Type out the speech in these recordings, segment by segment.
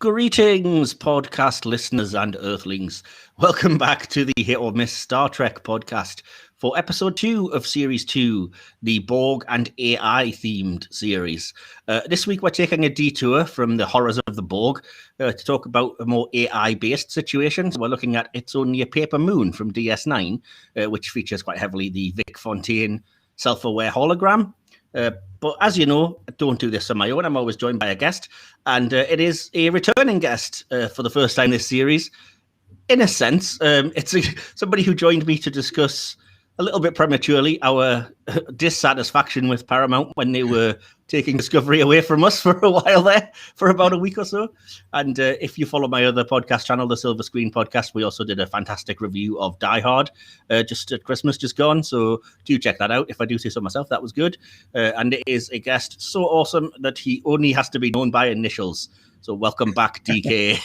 Greetings, podcast listeners and earthlings. Welcome back to the Hit or Miss Star Trek podcast for episode 2 of series 2, the Borg and AI themed series. This week we're taking a detour from the horrors of the Borg to talk about a more AI-based situation. So we're looking at It's Only a Paper Moon from DS9, which features quite heavily the Vic Fontaine self-aware hologram. But as you know, I don't do this on my own. I'm always joined by a guest, and it is a returning guest for the first time this series. In a sense, it's somebody who joined me to discuss a little bit prematurely our dissatisfaction with Paramount when they were taking Discovery away from us for a while there, for about a week or so. And if you follow my other podcast channel, the Silver Screen Podcast, we also did a fantastic review of Die Hard just at Christmas just gone. So do check that out. If I do say so myself, that was good. And it is a guest so awesome that he only has to be known by initials. So welcome back, DK.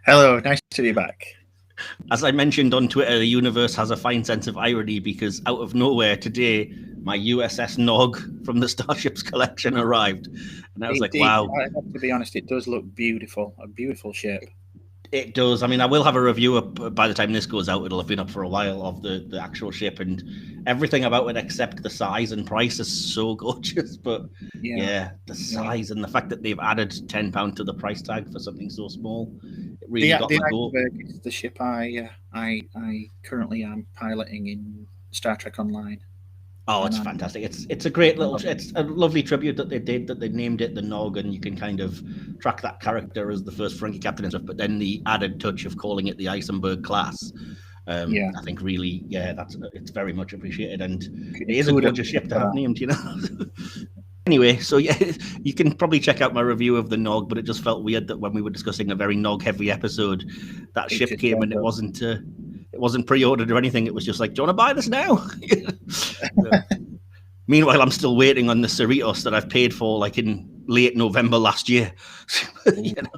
Hello, nice to be back. As I mentioned on Twitter, the universe has a fine sense of irony because out of nowhere today, my USS Nog from the Starships collection arrived. And I was like, wow. I have to be honest, it does look beautiful. A beautiful ship. It does. I mean, I will have a review up by the time this goes out. It'll have been up for a while of the actual ship, and everything about it except the size and price is so gorgeous. But yeah the size and the fact that they've added £10 to the price tag for something so small, it really got the go. Is the ship I currently am piloting in Star Trek Online. Oh, it's fantastic. It's a great little, it's a lovely tribute that they did, that they named it the Nog, and you can kind of track that character as the first Frankie captain and stuff, but then the added touch of calling it the Eisenberg class. I think really, it's very much appreciated, and it is a gorgeous ship to have named, you know. Anyway, so yeah, you can probably check out my review of the Nog, but it just felt weird that when we were discussing a very Nog-heavy episode, that ship came and it wasn't pre-ordered or anything. It was just like, do you want to buy this now? Meanwhile, I'm still waiting on the Cerritos that I've paid for like in late November last year. You know?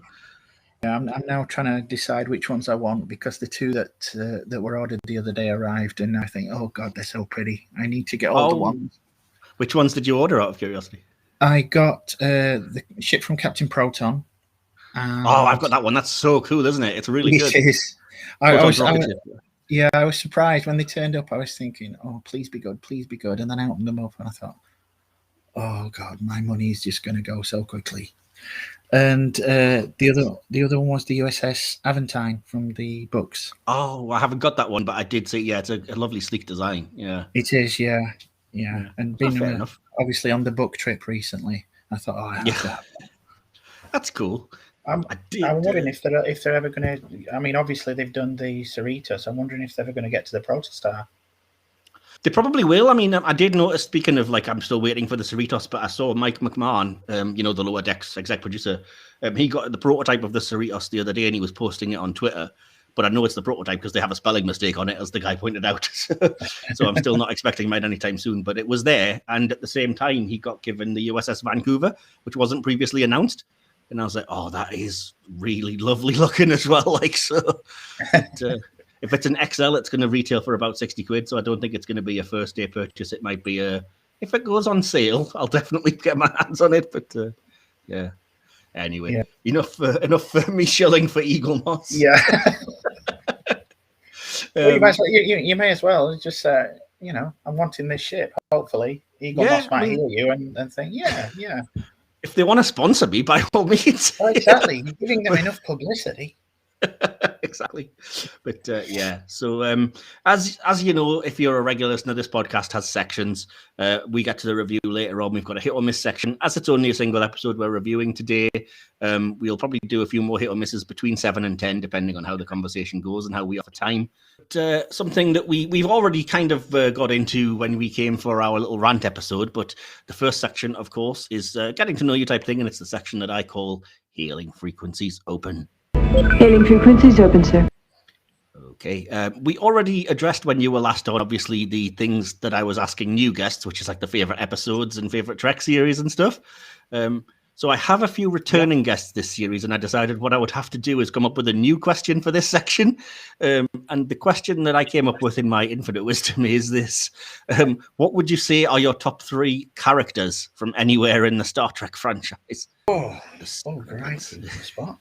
Yeah, I'm now trying to decide which ones I want, because the two that were ordered the other day arrived, and I think, oh God, they're so pretty. I need to get all the ones. Which ones did you order, out of curiosity? I got the ship from Captain Proton. I've got that one. That's so cool, isn't it? It's really good. It is. I was surprised when they turned up. I was thinking, oh, please be good, please be good. And then I opened them up and I thought, oh God, my money is just going to go so quickly. And the other one was the USS Aventine from the books. Oh, I haven't got that one, but I did see. Yeah, it's a lovely, sleek design. Yeah, it is. Yeah. And being obviously on the book trip recently, I thought, oh, I have that. That's cool. I'm wondering if they're ever going to. I mean, obviously they've done the Cerritos. I'm wondering if they're ever going to get to the Protostar. They probably will. I mean, I did notice, speaking of, like, I'm still waiting for the Cerritos, but I saw Mike McMahon, the Lower Decks exec producer, he got the prototype of the Cerritos the other day and he was posting it on Twitter. But I know it's the prototype because they have a spelling mistake on it, as the guy pointed out. So I'm still not expecting mine anytime soon. But it was there. And at the same time, he got given the USS Vancouver, which wasn't previously announced. And I was like, oh, that is really lovely looking as well. Like, so if it's an XL, it's going to retail for about 60 quid. So I don't think it's going to be a first day purchase. It might be if it goes on sale, I'll definitely get my hands on it. But yeah. Anyway, enough for me shilling for Eaglemoss. Yeah. Well, you may as well just I'm wanting this ship. Hopefully, Eaglemoss might hear you and think, yeah. If they want to sponsor me, by all means. Oh, exactly, you're giving them enough publicity. Exactly. But so as you know, if you're a regular listener, this podcast has sections. We get to the review later on. We've got a hit or miss section. As it's only a single episode we're reviewing today, we'll probably do a few more hit or misses between 7 and 10, depending on how the conversation goes and how we offer time. But, something that we've already kind of got into when we came for our little rant episode, but the first section, of course, is getting to know you type thing, and it's the section that I call Hailing Frequencies Open. Hailing frequencies open, sir. Okay. We already addressed when you were last on, obviously, the things that I was asking new guests, which is like the favorite episodes and favorite Trek series and stuff. So I have a few returning guests this series, and I decided what I would have to do is come up with a new question for this section. And the question that I came up with in my infinite wisdom is this. What would you say are your top 3 characters from anywhere in the Star Trek franchise? Great. Spot.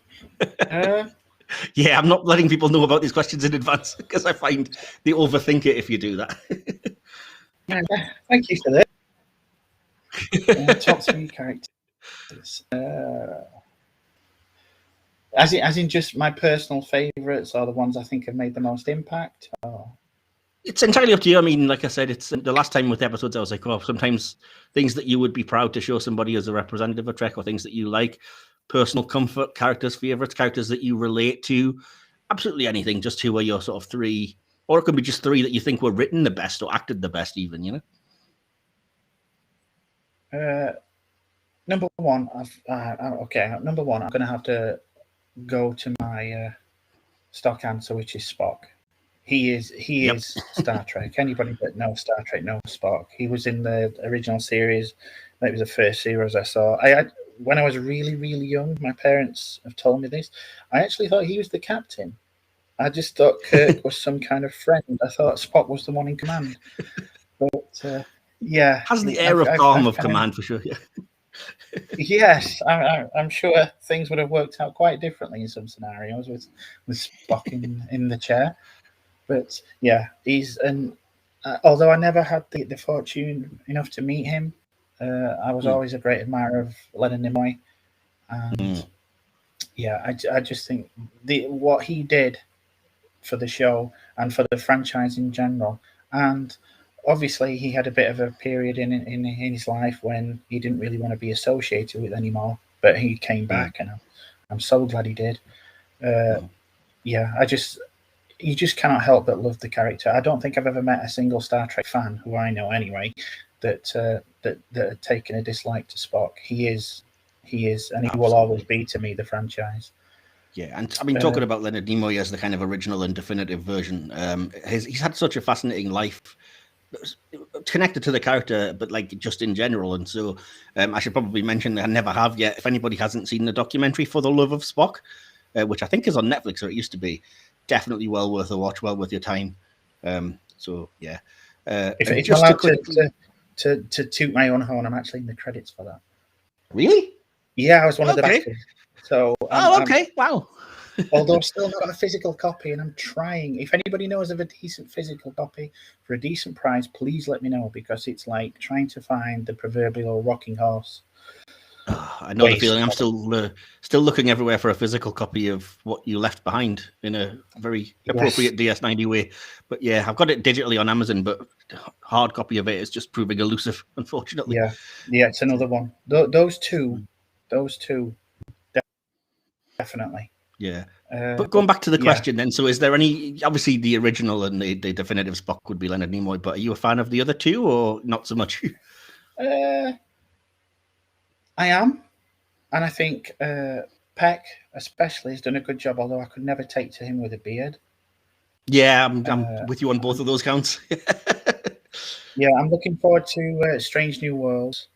Yeah, I'm not letting people know about these questions in advance because I find they overthink it if you do that. Thank you for that. Top 3 characters. As in just my personal favourites, or the ones I think have made the most impact? Or... It's entirely up to you. I mean, like I said, it's the last time with the episodes, I was like, oh, sometimes things that you would be proud to show somebody as a representative of Trek, or things that you like, personal comfort, characters, favourites, characters that you relate to, absolutely anything. Just who are your sort of 3, or it could be just 3 that you think were written the best or acted the best, even, you know? Number 1, number 1, I'm going to have to go to my stock answer, which is Spock. He is Star Trek. Anybody that knows Star Trek knows Spock. He was in the original series. That was the first series I saw. When I was really, really young, my parents have told me this. I actually thought he was the captain. I just thought Kirk was some kind of friend. I thought Spock was the one in command. But yeah, has the air of calm of command for sure. Yeah. Yes, I'm sure things would have worked out quite differently in some scenarios with Spock in the chair. But yeah, he's although I never had the fortune enough to meet him, I was always a great admirer of Leonard Nimoy, and yeah, I just think what he did for the show and for the franchise in general, and obviously he had a bit of a period in his life when he didn't really want to be associated with anymore, but he came back, and I'm so glad he did. Yeah, you just cannot help but love the character. I don't think I've ever met a single Star Trek fan, who I know anyway, that had taken a dislike to Spock. He is, and he Absolutely. Will always be to me the franchise. Yeah, and I mean, talking about Leonard Nimoy as the kind of original and definitive version, he's had such a fascinating life, connected to the character, but like just in general. And so I should probably mention that I never have yet. If anybody hasn't seen the documentary For the Love of Spock, which I think is on Netflix, or it used to be, definitely well worth a watch, well worth your time. So yeah. If you're allowed to toot my own horn, I'm actually in the credits for that. Really? Yeah, I was one of the actors. So wow. Although I've still not got a physical copy, and I'm trying. If anybody knows of a decent physical copy for a decent price, please let me know, because it's like trying to find the proverbial rocking horse. I know the feeling. I'm still looking everywhere for a physical copy of What You Left Behind in a very appropriate DS9 way. But yeah, I've got it digitally on Amazon, but hard copy of it is just proving elusive, unfortunately. Yeah, it's another one. Those two, definitely. Yeah. But going back to the question then, so is there any, obviously the original and the definitive Spock would be Leonard Nimoy, but are you a fan of the other two, or not so much? I am, and I think Peck especially has done a good job, although I could never take to him with a beard. Yeah, I'm with you on both of those counts. Yeah, I'm looking forward to Strange New Worlds,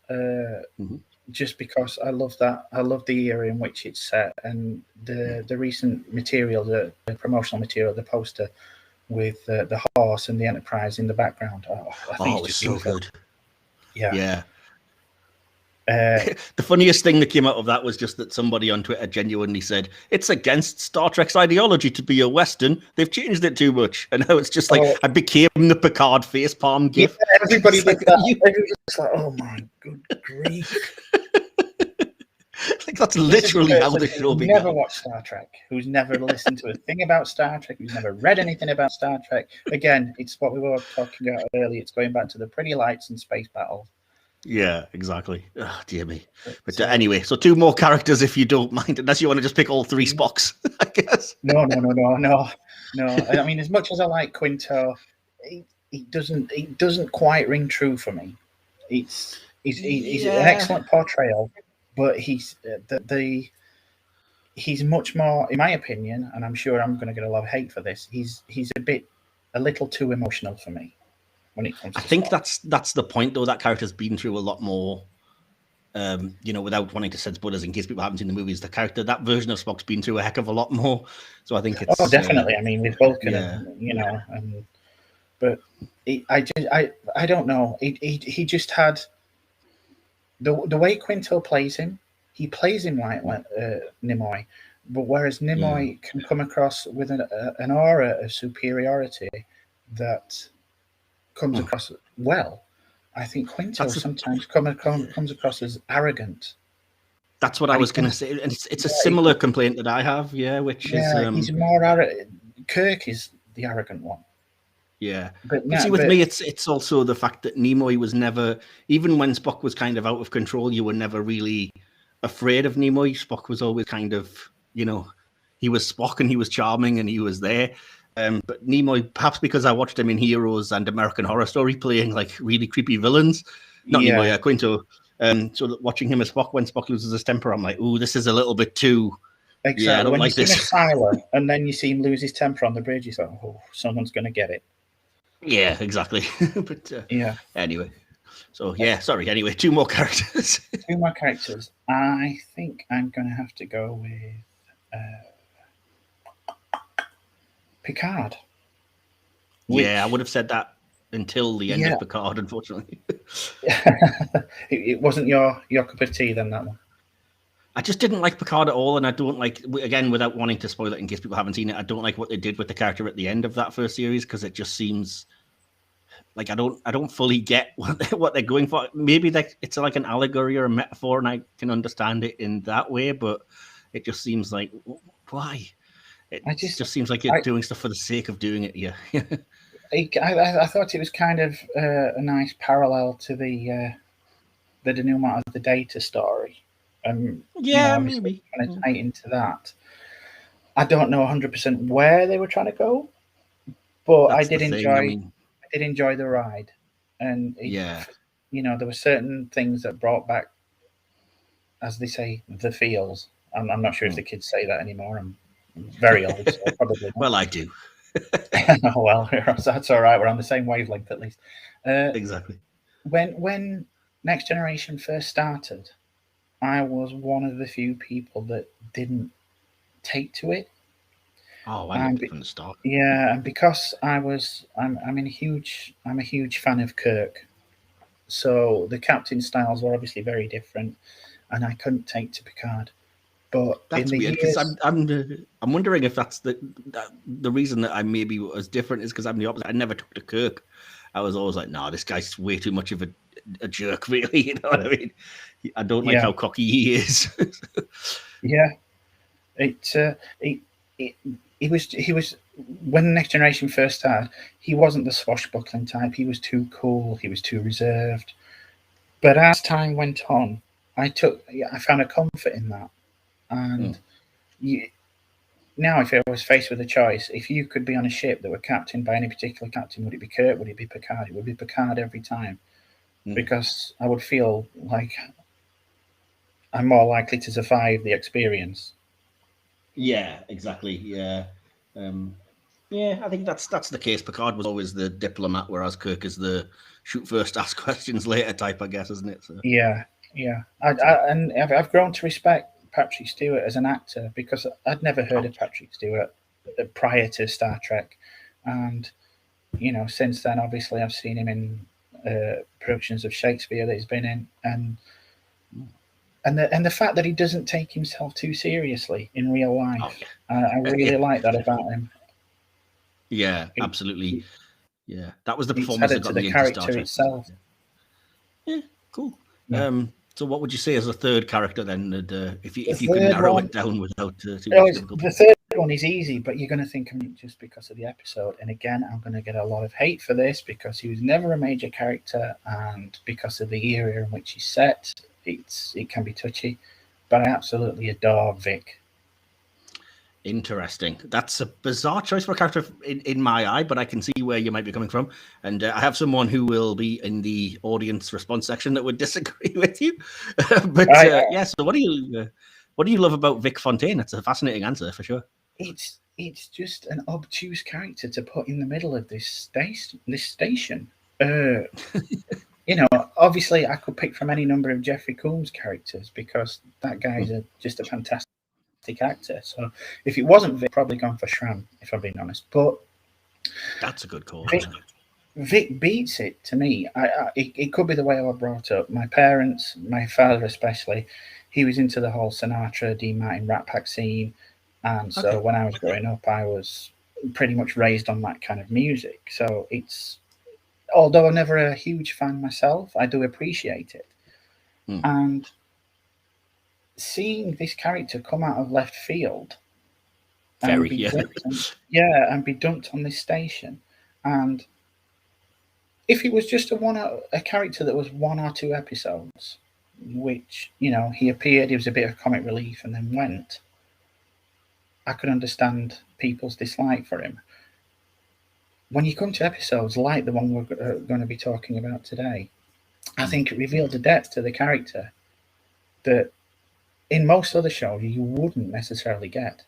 just because I love that. I love the era in which it's set, and the recent material, the promotional material, the poster with the horse and the Enterprise in the background. I think it's just so good. Yeah. The funniest thing that came out of that was just that somebody on Twitter genuinely said, it's against Star Trek's ideology to be a Western. They've changed it too much. And now it's just like, I became the Picard facepalm gif. Yeah, everybody did that. Everybody's like, oh my good grief. Like, that's literally how the show began. Who's never watched Star Trek, who's never listened to a thing about Star Trek, who's never read anything about Star Trek. Again, it's what we were talking about earlier. It's going back to the pretty lights and space battles. Yeah, exactly. Oh, dear me. But anyway, so 2 more characters, if you don't mind, unless you want to just pick all 3 Spocks, I guess. No. I mean, as much as I like Quinto, he doesn't quite ring true for me. He's an excellent portrayal, but he's much more, in my opinion, and I'm sure I'm going to get a lot of hate for this. He's a little too emotional for me. When it comes to I think that's the point, though. That character's been through a lot more without wanting to set spoilers in case people haven't seen the movies, that version of Spock's been through a heck of a lot more. So I think it's definitely. I mean, with Vulcan, but I don't know. He just had the way Quinto plays him. He plays him like Nimoy, but whereas Nimoy can come across with an aura of superiority that comes across well, I think Quinto sometimes comes across as arrogant. That's what I was going to say, and it's a similar complaint that I have. Which is he's more arrogant. Kirk is the arrogant one. Yeah, but see, with me, it's also the fact that Nimoy was never, even when Spock was kind of out of control, you were never really afraid of Nimoy. Spock was always kind of, he was Spock and he was charming and he was there. But Nimoy, perhaps because I watched him in Heroes and American Horror Story playing like really creepy villains, not Nimoy, Quinto. So that watching him as Spock, when Spock loses his temper, I'm like, ooh, this is a little bit too. Exactly. Yeah, I don't when like you see this. him silent and then you see him lose his temper on the bridge, you thought, oh, someone's going to get it. Yeah, exactly. But anyway, so sorry. Anyway, two more characters. I think I'm going to have to go with Picard. I would have said that until the end of Picard, unfortunately. It wasn't your cup of tea then, that one. I just didn't like Picard at all, and I don't like, again, without wanting to spoil it in case people haven't seen it, I don't like what they did with the character at the end of that first series, because it just seems like I don't fully get what they're going for. Maybe it's like an allegory or a metaphor, and I can understand it in that way, but it just seems like, why? It just seems like you're doing stuff for the sake of doing it. Yeah. I thought it was kind of a nice parallel to the denouement of the Data story. Maybe. Kind of tie into that. I don't know 100% where they were trying to go, but I did enjoy the ride, and there were certain things that brought back, as they say, the feels. I'm not sure if the kids say that anymore. I'm very old, so probably not. Well, I do. Well, that's all right. We're on the same wavelength at least. Exactly. When Next Generation first started, I was one of the few people that didn't take to it. Oh, I loved it from the start. Yeah, and because I'm a huge fan of Kirk, so the captain styles were obviously very different, and I couldn't take to Picard. But that's weird, because I'm wondering if that's the reason that I maybe was different is because I'm the opposite. I never took to Kirk. I was always like, no, this guy's way too much of a jerk, really. You know what I mean? I don't like how cocky he is. Yeah, he was when the Next Generation first started. He wasn't the swashbuckling type. He was too cool. He was too reserved. But as time went on, I found a comfort in that. And now, if I was faced with a choice, if you could be on a ship that were captained by any particular captain, would it be Kirk? Would it be Picard? It would be Picard every time, because I would feel like I'm more likely to survive the experience. Yeah, exactly. Yeah, I think that's the case. Picard was always the diplomat, whereas Kirk is the shoot first, ask questions later type, I guess, isn't it? So. Yeah. And I've grown to respect Patrick Stewart as an actor, because I'd never heard of Patrick Stewart prior to Star Trek, and since then, obviously, I've seen him in productions of Shakespeare that he's been in, and the fact that he doesn't take himself too seriously in real life, I really like that about him. Yeah, absolutely. Yeah, that was the performance that got me into character Star Trek itself. Yeah, cool. Yeah. So what would you say as a third character then, if you could narrow it down without too much difficulty? The third one is easy, but you're going to think of it just because of the episode. And again, I'm going to get a lot of hate for this, because he was never a major character, and because of the era in which he's set, it can be touchy. But I absolutely adore Vic. Interesting. That's a bizarre choice for a character in my eye, but I can see where you might be coming from. And I have someone who will be in the audience response section that would disagree with you. But so what do you love about Vic Fontaine? That's a fascinating answer for sure. It's just an obtuse character to put in the middle of this station. obviously I could pick from any number of Jeffrey Combs characters because that guy's just a fantastic actor. So if it wasn't Vic, I'd probably gone for Shran, if I'm being honest. But that's a good call. Vic beats it to me. It could be the way I was brought up. My parents, my father especially, he was into the whole Sinatra, Dean Martin, Rat Pack scene. And so when I was growing up, I was pretty much raised on that kind of music. So it's, although I'm never a huge fan myself, I do appreciate it. And seeing this character come out of left field and be dumped on this station, and if it was just a character that was 1 or 2 episodes, which, he appeared, he was a bit of comic relief and then went, I could understand people's dislike for him. When you come to episodes like the one we're going to be talking about today, I think it revealed a depth to the character that in most other shows you wouldn't necessarily get.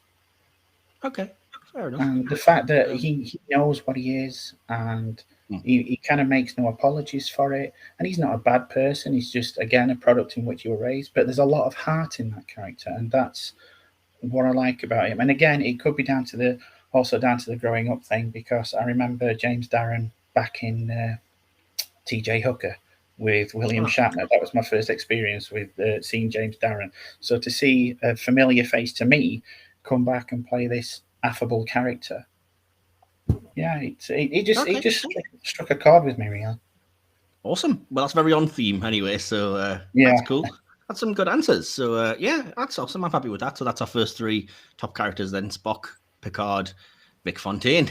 Okay, fair enough. And the fact that he knows what he is, and he kind of makes no apologies for it, and he's not a bad person, he's just, again, a product in which you were raised, but there's a lot of heart in that character, and that's what I like about him. And again, it could be down to the growing up thing, because I remember James Darren back in TJ Hooker with William Shatner. That was my first experience with seeing James Darren. So to see a familiar face to me come back and play this affable character, it just struck a chord with me, really. Awesome. Well, that's very on theme anyway, so that's cool. That's some good answers. So that's awesome. I'm happy with that. So that's our first 3 top characters then: Spock, Picard, Vic Fontaine.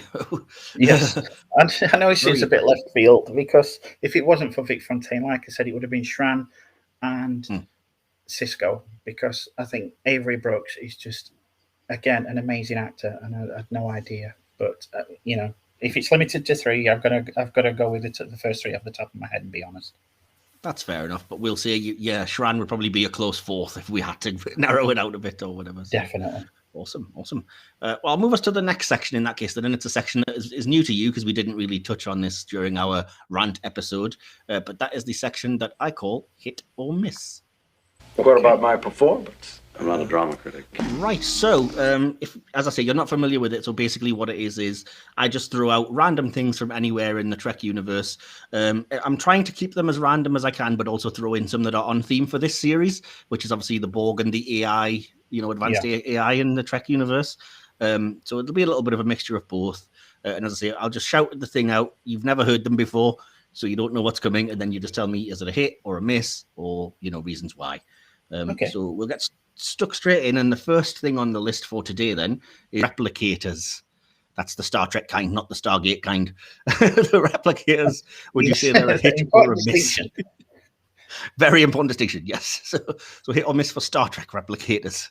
Yes, and I know it seems a bit left field, because if it wasn't for Vic Fontaine, like I said, it would have been Shran and Cisco, because I think Avery Brooks is just, again, an amazing actor, and I had no idea. But if it's limited to 3, I've got to go with the first 3 off the top of my head and be honest. That's fair enough, but we'll say, Shran would probably be a close 4th if we had to narrow it out a bit or whatever. So. Definitely. Awesome. Well, I'll move us to the next section in that case. Then it's a section that is new to you because we didn't really touch on this during our rant episode, but that is the section that I call Hit or Miss. What about my performance? I'm not a drama critic. Right, so if, as I say, you're not familiar with it, so basically what it is I just throw out random things from anywhere in the Trek universe. I'm trying to keep them as random as I can, but also throw in some that are on theme for this series, which is obviously the Borg and the AI, advanced AI in the Trek universe. So it'll be a little bit of a mixture of both. And as I say, I'll just shout the thing out. You've never heard them before, so you don't know what's coming, and then you just tell me, is it a hit or a miss, or reasons why. So we'll get stuck straight in, and the first thing on the list for today then is replicators. That's the Star Trek kind, not the Stargate kind. The replicators, would you say they're a hit or a miss? Very important distinction, yes. So hit or miss for Star Trek replicators.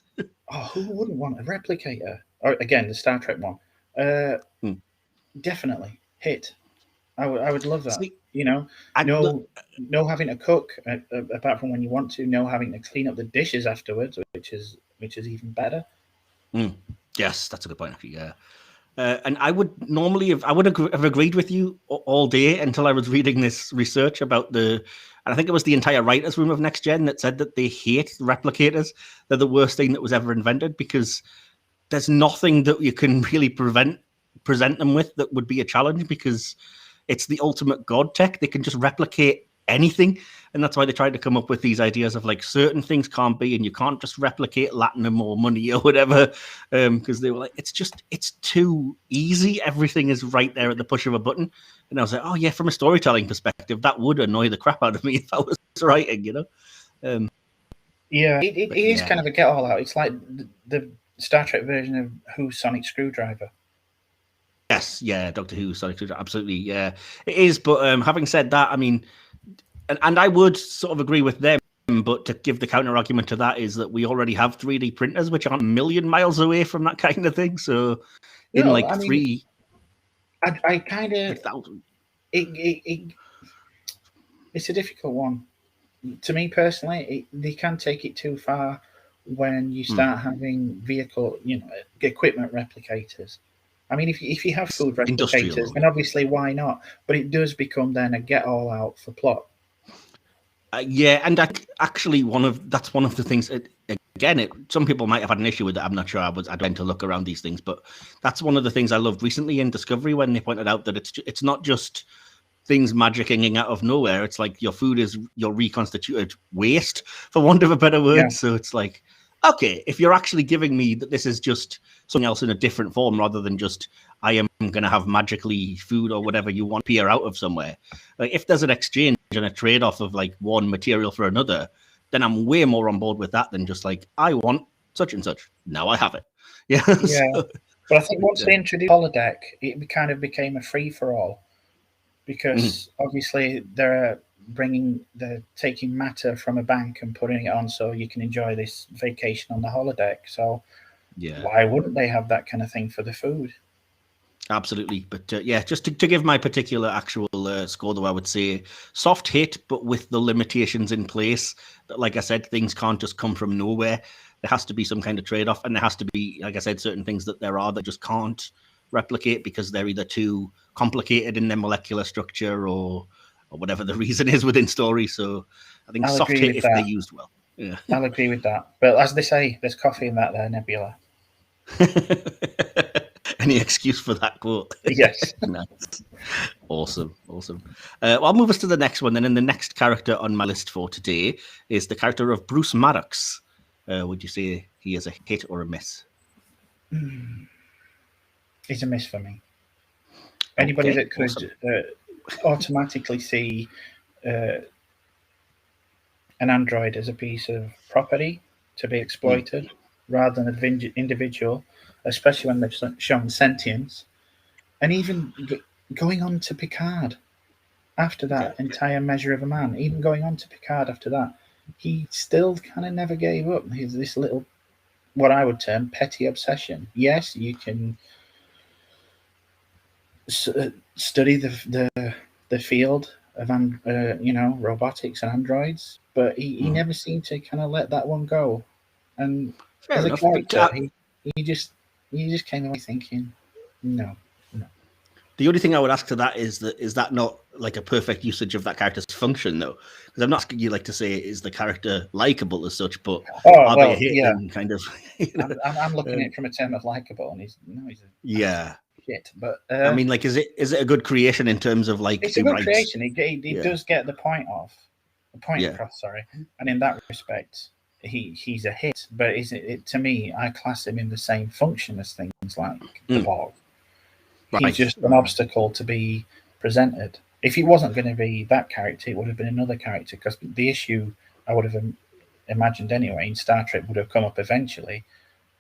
Oh, who wouldn't want a replicator? Or again, the Star Trek one. Definitely hit. I would love that. See, no having to cook apart from when you want to. No having to clean up the dishes afterwards, which is even better. Yes, that's a good point. Actually, yeah. And I would normally have agreed with you all day until I was reading this research about and I think it was the entire writers' room of Next Gen that said that they hate replicators. They're the worst thing that was ever invented because there's nothing that you can really present them with that would be a challenge, because it's the ultimate god tech. They can just replicate anything. And that's why they tried to come up with these ideas of like certain things can't be, and you can't just replicate latinum or money or whatever. Because they were like, it's too easy. Everything is right there at the push of a button. And I was like, oh yeah, from a storytelling perspective, that would annoy the crap out of me if I was writing, Yeah, it is kind of a get all out. It's like the Star Trek version of Who's Sonic Screwdriver. Yes, yeah, Doctor Who, Sonic Screwdriver, absolutely, yeah, it is. But having said that, I mean, and I would sort of agree with them, but to give the counter argument to that is that we already have 3D printers, which aren't a million miles away from that kind of thing. So I kind of, it's a difficult one. To me personally, they can take it too far when you start having vehicle, equipment replicators. I mean, if you have food replicators, then obviously why not? But it does become then a get all out for plot. Yeah, and actually that's one of the things. Again, some people might have had an issue with it. I'm not sure. I went to look around these things, but that's one of the things I loved recently in Discovery when they pointed out that it's not just things magicking out of nowhere. It's like your food is your reconstituted waste, for want of a better word. Yeah. So it's like, okay, if you're actually giving me that this is just something else in a different form rather than just I am going to have magically food or whatever you want appear out of somewhere. Like if there's an exchange and a trade-off of like one material for another, then I'm way more on board with that than just like I want such and such. Now I have it. Yeah. Yeah. But I think once they introduced holodeck, it kind of became a free-for-all because obviously they're taking matter from a bank and putting it on so you can enjoy this vacation on the holodeck. So why wouldn't they have that kind of thing for the food? Absolutely. But yeah, just to give my particular actual score, though, I would say soft hit, but with the limitations in place. That, like I said, things can't just come from nowhere. There has to be some kind of trade-off, and there has to be, like I said, certain things that there are that just can't replicate because they're either too complicated in their molecular structure or whatever the reason is within story. So I think soft hit if they're used well. Yeah, I'll agree with that. But as they say, there's coffee in that there, Nebula. Any excuse for that quote? Yes. Nice. Awesome. Well, I'll move us to the next one then. And the next character on my list for today is the character of Bruce Maddox. Would you say he is a hit or a miss? He's a miss for me. Anybody that could automatically see an android as a piece of property to be exploited rather than an individual, especially when they've shown sentience, and even going on to Picard after that entire Measure of a Man, even going on to Picard after that, he still kind of never gave up. He's this little, what I would term, petty obsession. Yes, you can study the field of robotics and androids, but he never seemed to kind of let that one go. And fair as enough, a character, he just came away thinking, no. The only thing I would ask to that is that not like a perfect usage of that character's function, though? Because I'm not asking you like to say is the character likable as such, but are they a hit and kind of? I'm looking at it from a term of likable, and he's a shit. But I mean, like, is it a good creation in terms of like it's a good creation? He does get the point across. Sorry, and in that respect, he's a hit. But to me, I class him in the same function as things like the Borg. He's just an obstacle to be presented. If he wasn't going to be that character, it would have been another character, because the issue I would have imagined anyway in Star Trek would have come up eventually.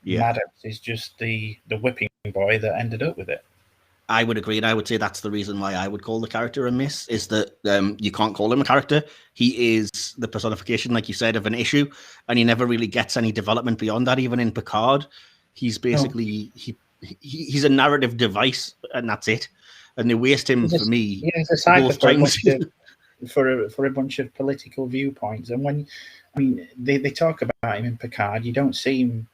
Maddox is just the whipping boy that ended up with it. I would agree, and I would say that's the reason why I would call the character a miss, is that you can't call him a character. He is the personification, like you said, of an issue, and he never really gets any development beyond that. Even in Picard, he's basically he's a narrative device, and that's it. And they waste him for me. He's a cipher for a bunch of political viewpoints. And they talk about him in Picard, you don't see him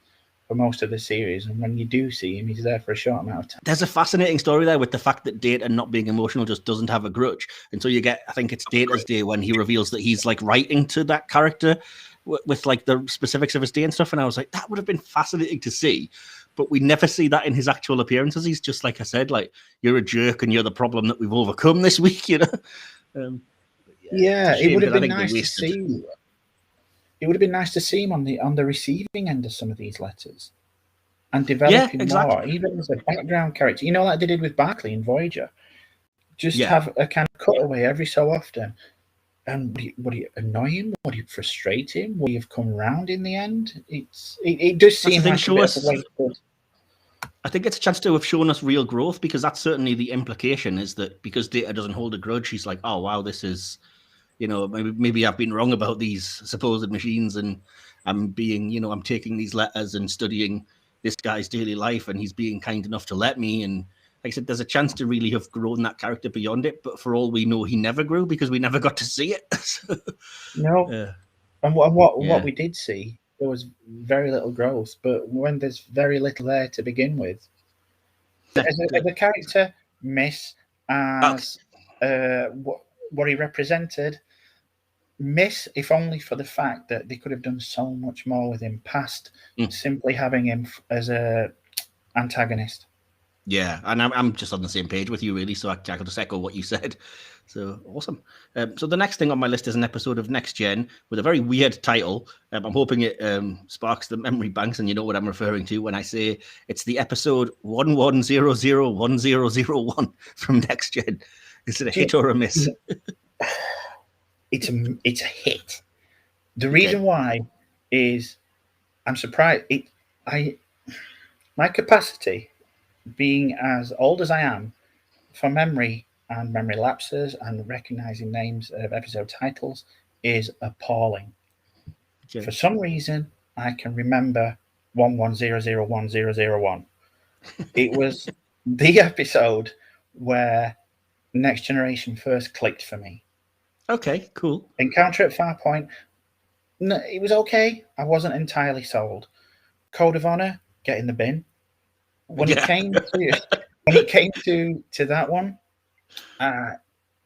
for most of the series, and when you do see him, he's there for a short amount of time. There's a fascinating story there with the fact that Data not being emotional just doesn't have a grudge. And so you get, I think it's Data's day when he reveals that he's like writing to that character with like the specifics of his day and stuff. And I was like, that would have been fascinating to see. But we never see that in his actual appearances. He's just, like I said, like, you're a jerk and you're the problem that we've overcome this week, you know? It would have been nice to see. It would have been nice to see him on the receiving end of some of these letters and develop him more, even as a background character. You know, like they did with Barclay in Voyager. Just have a kind of cutaway every so often. And would it annoy him? Would it frustrate him? Would he have come around in the end? It does seem like a bit of a waste. I think it's a chance to have shown us real growth, because that's certainly the implication, is that because Data doesn't hold a grudge, he's like, oh, wow, this is, you know, maybe I've been wrong about these supposed machines, and I'm taking these letters and studying this guy's daily life, and he's being kind enough to let me. And like I said, there's a chance to really have grown that character beyond it. But for all we know, he never grew because we never got to see it. No. And what we did see, there was very little growth. But when there's very little there to begin with, as a character, miss, as what he represented, miss, if only for the fact that they could have done so much more with him past simply having him as a antagonist. Yeah, and I'm just on the same page with you, really, so I could just echo what you said. So awesome. So the next thing on my list is an episode of Next Gen with a very weird title. I'm hoping it sparks the memory banks, and you know what I'm referring to when I say it's the episode 11001001 from Next Gen. Is it a hit or a miss? It's a hit. The reason why is I'm surprised. My capacity, being as old as I am, for memory and memory lapses and recognizing names of episode titles is appalling. Okay. For some reason, I can remember 11001001. It was the episode where Next Generation first clicked for me. Okay, cool. Encounter at Farpoint, no, it was okay. I wasn't entirely sold. Code of Honor, get in the bin. When it came to that one,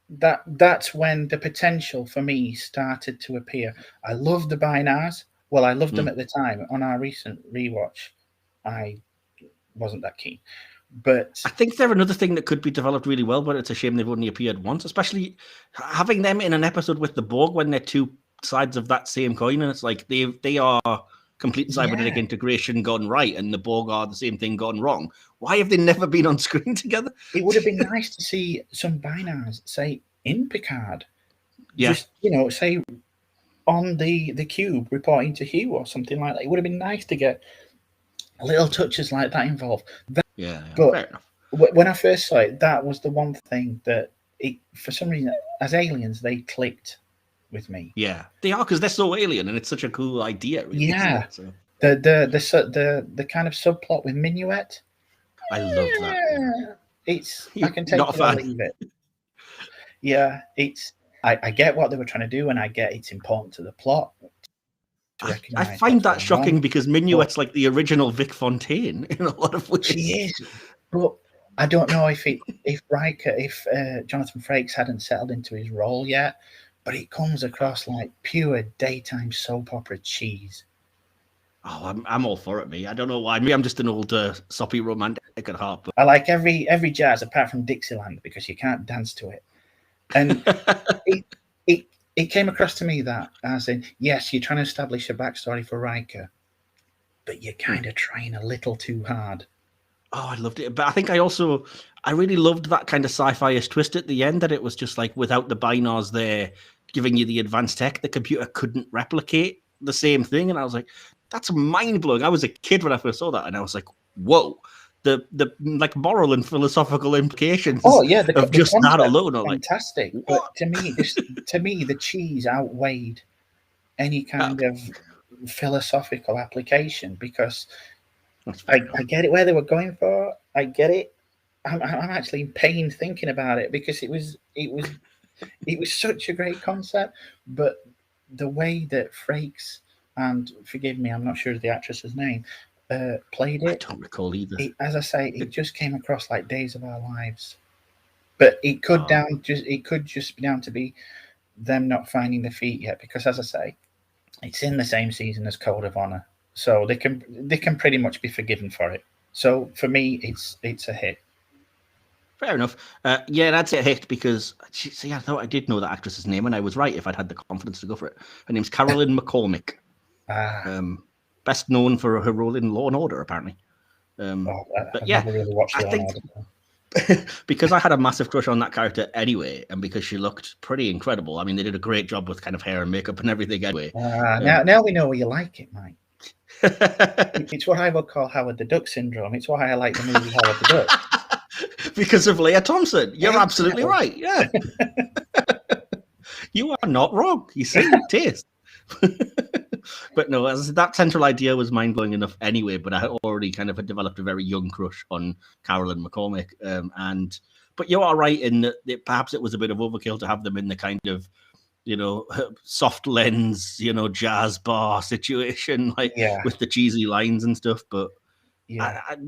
that's when the potential for me started to appear. I loved the binars. Well, I loved them at the time. On our recent rewatch, I wasn't that keen. But I think they're another thing that could be developed really well, but it's a shame they've only appeared once, especially having them in an episode with the Borg when they're two sides of that same coin, and it's like they are complete cybernetic integration gone right, and the Borg are the same thing gone wrong. Why have they never been on screen together? It would have been nice to see some binars, say, in Picard. Yeah. Just, say on the cube reporting to Hugh or something like that. It would have been nice to get little touches like that involved. But fair enough. When I first saw it, that was the one thing that, for some reason, as aliens, they clicked with me. Yeah, they are, because they're so alien, and it's such a cool idea. Really, yeah, so. the kind of subplot with Minuet. I love that. I can take it or leave it. Yeah, I get what they were trying to do, and I get it's important to the plot. I find that shocking because Minuet's like the original Vic Fontaine in a lot of ways. She is, but I don't know if Jonathan Frakes hadn't settled into his role yet, but it comes across like pure daytime soap opera cheese. Oh, I'm all for it, me. I don't know why. Maybe I'm just an old soppy romantic at heart. But... I like every jazz apart from Dixieland because you can't dance to it. And it came across to me that, as in, yes, you're trying to establish a backstory for Riker, but you're kind of trying a little too hard. Oh, I loved it. But I think I really loved that kind of sci-fi-ish twist at the end, that it was just like without the binars there giving you the advanced tech, the computer couldn't replicate the same thing. And I was like, that's mind-blowing. I was a kid when I first saw that, and I was like, whoa. The like moral and philosophical implications of just that alone are fantastic. Like, but to me, the cheese outweighed any kind of philosophical application, because I get it where they were going for. I get it. I'm actually in pain thinking about it, because it was such a great concept, but the way that Frakes, and forgive me, I'm not sure of the actress's name, played it. I don't recall either. As I say, it just came across like Days of Our Lives. But it could just be down to be them not finding their feet yet, because, as I say, it's in the same season as Code of Honor, so they can pretty much be forgiven for it. So for me, it's a hit. Fair enough. Yeah, that's a hit because, see, I thought I did know that actress's name, and I was right if I'd had the confidence to go for it. Her name's Carolyn McCormick. Best known for her role in Law and Order, apparently. But yeah, never really watched I think because I had a massive crush on that character anyway, and because she looked pretty incredible. I mean, they did a great job with kind of hair and makeup and everything anyway. Now we know where you like it, Mike. It's what I would call Howard the Duck syndrome. It's why I like the movie Howard the Duck. Because of Leah Thompson. You're absolutely right. Yeah. You are not wrong. You see, taste. But no, that central idea was mind-blowing enough anyway, but I had already kind of had developed a very young crush on Carolyn McCormick. But you are right in that perhaps it was a bit of overkill to have them in the kind of, soft lens, jazz bar situation, with the cheesy lines and stuff. But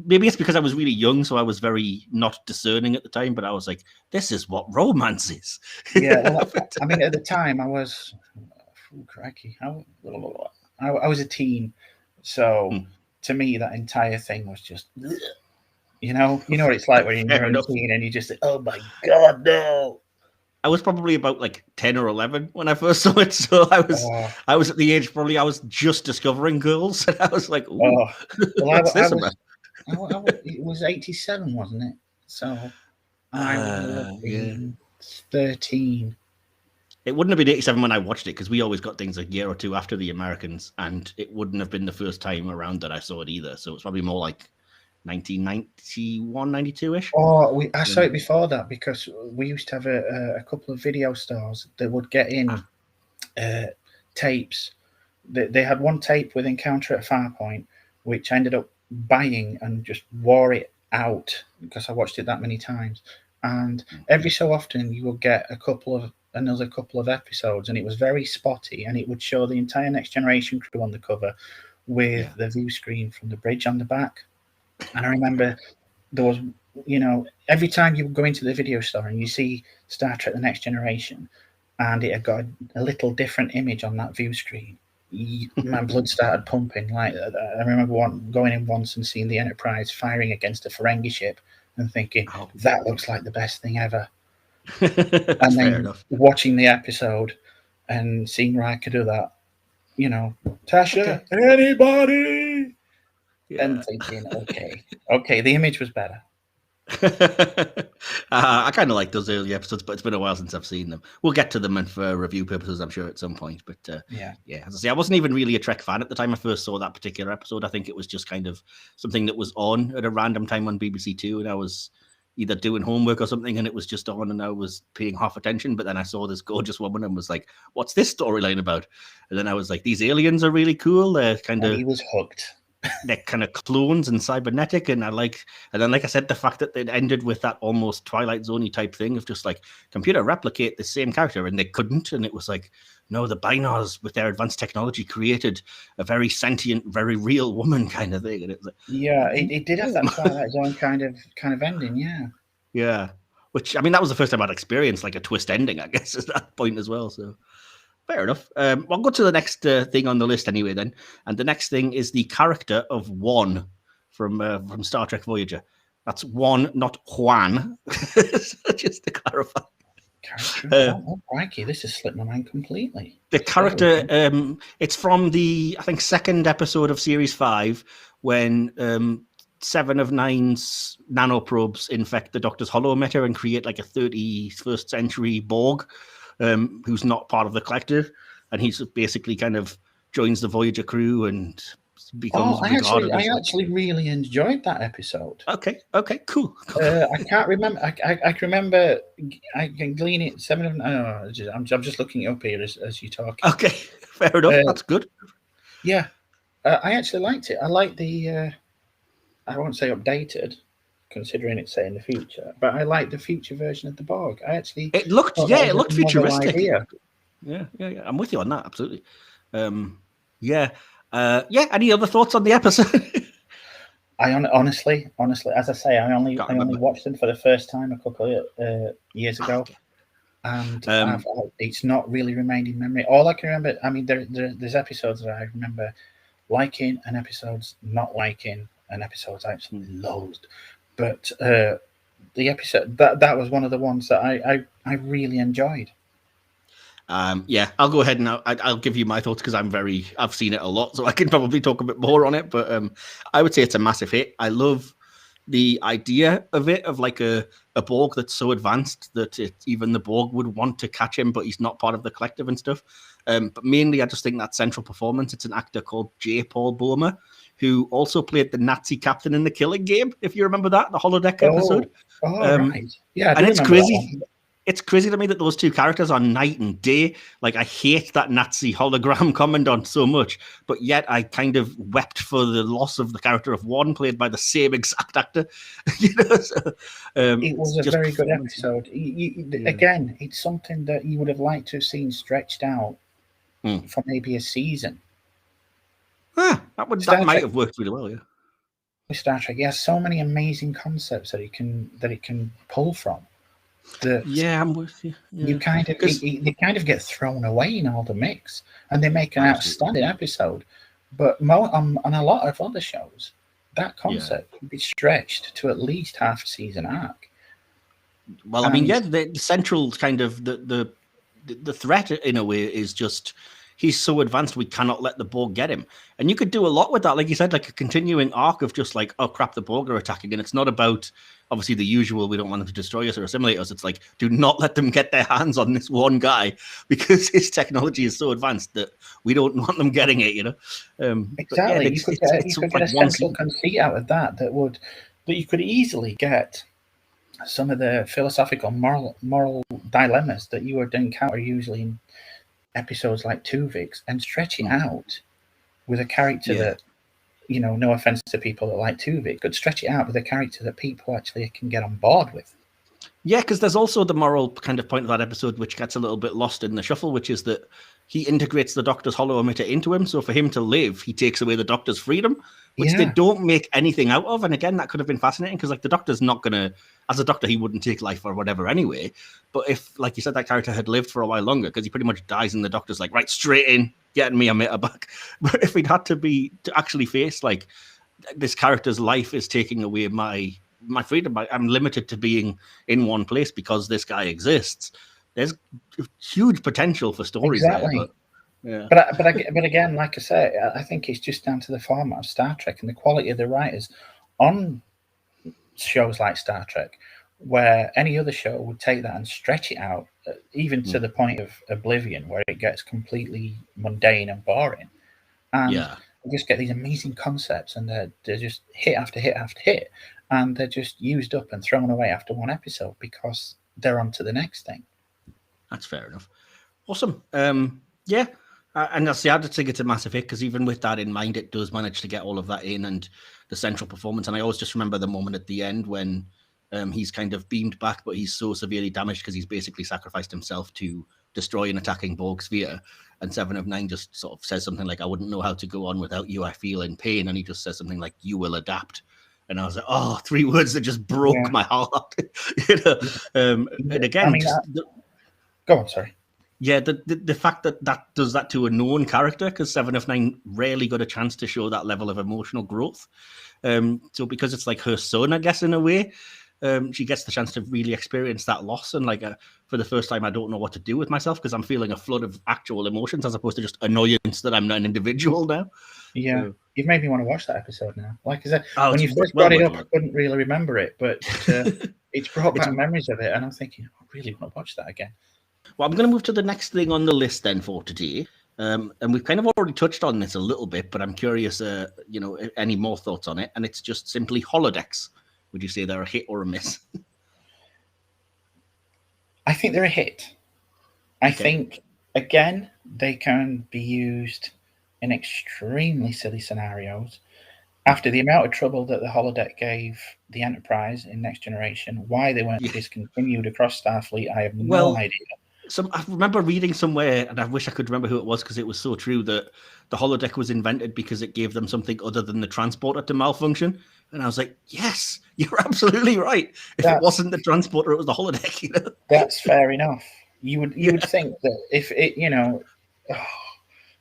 maybe it's because I was really young, so I was very not discerning at the time, but I was like, this is what romance is. Yeah, well, I mean, at the time I was crikey. I was a teen, so to me that entire thing was just, you know what it's like when you're a teen and you just, oh my god, no. I was probably about like 10 or 11 when I first saw it, so I was at the age probably I was just discovering girls, and I was like, ooh, what's this about? It was 87, wasn't it? So I would have been 13. It wouldn't have been 87 when I watched it, because we always got things a year or two after the Americans, and it wouldn't have been the first time around that I saw it either. So it's probably more like 1991, 92-ish. Oh, I saw it before that, because we used to have a couple of video stores that would get in tapes. They had one tape with Encounter at Farpoint, which I ended up buying and just wore it out because I watched it that many times. And every so often you would get another couple of episodes, and it was very spotty, and it would show the entire Next Generation crew on the cover with the view screen from the bridge on the back. And I remember there was, every time you would go into the video store and you see Star Trek The Next Generation and it had got a little different image on that view screen, my blood started pumping. Like, I remember going in once and seeing the Enterprise firing against a Ferengi ship and thinking, that looks like the best thing ever. And then watching the episode and seeing Riker do that, Tasha, anybody? Yeah. And thinking, okay, the image was better. I kind of like those early episodes, but it's been a while since I've seen them. We'll get to them and for review purposes, I'm sure, at some point. But as I say, I wasn't even really a Trek fan at the time I first saw that particular episode. I think it was just kind of something that was on at a random time on BBC Two, and I was either doing homework or something, and it was just on, and I was paying half attention. But then I saw this gorgeous woman and was like, "What's this storyline about?" And then I was like, "These aliens are really cool. They're kind of." He was hooked. They're kind of clones and cybernetic, and then like I said, the fact that it ended with that almost Twilight Zone-y type thing of just like computer replicate the same character, and they couldn't, and it was like, no, the Binars with their advanced technology created a very sentient, very real woman kind of thing, and it was like, it did have that Twilight Zone kind of ending, yeah. Which, I mean, that was the first time I'd experienced like a twist ending, I guess, at that point as well. So. Fair enough. I'll go to the next thing on the list anyway then. And the next thing is the character of Juan from Star Trek Voyager. That's Juan, not Juan. Just to clarify. Crikey, this has slipped my mind completely. The character, it's from the, I think, second episode of Series 5 when 7 of 9's nanoprobes infect the Doctor's holometer and create like a 31st century Borg. Who's not part of the collective, and he's basically kind of joins the Voyager crew and becomes. I actually really enjoyed that episode. Okay, cool. I can't remember. I can remember. I can glean it. 7 of 9. I'm just looking it up here as you talk. Okay, fair enough. That's good. Yeah, I actually liked it. I like the. I won't say updated, considering it's set in the future, but I like the future version of the Borg. It looked futuristic. Yeah. I'm with you on that, absolutely. Any other thoughts on the episode? I honestly, as I say, I only watched them for the first time a couple of years ago, and it's not really remained in memory. All I can remember, I mean, there's episodes that I remember liking, and episodes not liking, and episodes I absolutely loathed. But the episode that was one of the ones that I really enjoyed. I'll go ahead and I'll give you my thoughts because I've seen it a lot, so I can probably talk a bit more on it. But I would say it's a massive hit. I love the idea of it, of like a Borg that's so advanced that even the Borg would want to catch him, but he's not part of the collective and stuff. But mainly, I just think that central performance. It's an actor called J. Paul Boehmer, who also played the Nazi captain in The Killing Game, if you remember that, the holodeck episode. Right. Yeah, and it's crazy. It's crazy to me that those two characters are night and day. Like, I hate that Nazi hologram commandant so much, but yet I kind of wept for the loss of the character of Juan, played by the same exact actor. It was a very good episode. Again, it's something that you would have liked to have seen stretched out for maybe a season. That might have worked really well, yeah. Star Trek, he has so many amazing concepts that it can pull from. that I'm with you. Yeah. You kind of they kind of get thrown away in all the mix, and they make an outstanding episode. But on a lot of other shows, that concept can be stretched to at least half a season arc. Well, I mean, the central kind of the threat in a way is just he's so advanced we cannot let the Borg get him. And you could do a lot with that, like you said, like a continuing arc of just like, oh crap, the Borg are attacking, and it's not about obviously the usual, we don't want them to destroy us or assimilate us. It's like, do not let them get their hands on this one guy because his technology is so advanced that we don't want them getting it, you know? Exactly. You could get a central conceit out of that you could easily get some of the philosophical moral dilemmas that you would encounter usually in episodes like Tuvix and stretch it out with a character that, you know, no offense to people that like Tuvix, could stretch it out with a character that people actually can get on board with. Yeah, because there's also the moral kind of point of that episode which gets a little bit lost in the shuffle, which is that he integrates the Doctor's hollow emitter into him. So for him to live, he takes away the Doctor's freedom, which they don't make anything out of. And again, that could have been fascinating because like the Doctor's not going to, as a Doctor, he wouldn't take life or whatever anyway. But if, like you said, that character had lived for a while longer, because he pretty much dies and the Doctor's like, right, straight in, getting me a emitter back. But if he'd had to actually face like this character's life is taking away my freedom, I'm limited to being in one place because this guy exists. There's huge potential for stories exactly. there. But again, like I say, I think it's just down to the format of Star Trek and the quality of the writers on shows like Star Trek, where any other show would take that and stretch it out, even to the point of Oblivion, where it gets completely mundane and boring. And you just get these amazing concepts, and they're just hit after hit after hit, and they're just used up and thrown away after one episode because they're on to the next thing. That's fair enough. Awesome. And that's the other thing, it's a massive hit because even with that in mind, it does manage to get all of that in and the central performance. And I always just remember the moment at the end when he's kind of beamed back, but he's so severely damaged because he's basically sacrificed himself to destroy an attacking Borg sphere. And 7 of 9 just sort of says something like, I wouldn't know how to go on without you. I feel in pain. And he just says something like, you will adapt. And I was like, oh, 3 words that just broke my heart. You know? And again, go on, sorry. Yeah, the fact that does that to a known character, because 7 of 9 rarely got a chance to show that level of emotional growth. So because it's like her son, I guess, in a way, she gets the chance to really experience that loss. And like for the first time, I don't know what to do with myself because I'm feeling a flood of actual emotions as opposed to just annoyance that I'm not an individual now. Yeah, you've made me want to watch that episode now. Like I said, when you first brought it up, I couldn't really remember it, but it's brought back memories of it. And I'm thinking, I really want to watch that again. Well, I'm going to move to the next thing on the list then for today. And we've kind of already touched on this a little bit, but I'm curious, any more thoughts on it? And it's just simply holodecks. Would you say they're a hit or a miss? I think they're a hit. I think, again, they can be used in extremely silly scenarios. After the amount of trouble that the holodeck gave the Enterprise in Next Generation, why they weren't discontinued across Starfleet, I have no idea. I remember reading somewhere, and I wish I could remember who it was because it was so true, that the holodeck was invented because it gave them something other than the transporter to malfunction. And I was like, yes, you're absolutely right. If it wasn't the transporter, it was the holodeck. You know? That's fair enough. You would think that if it,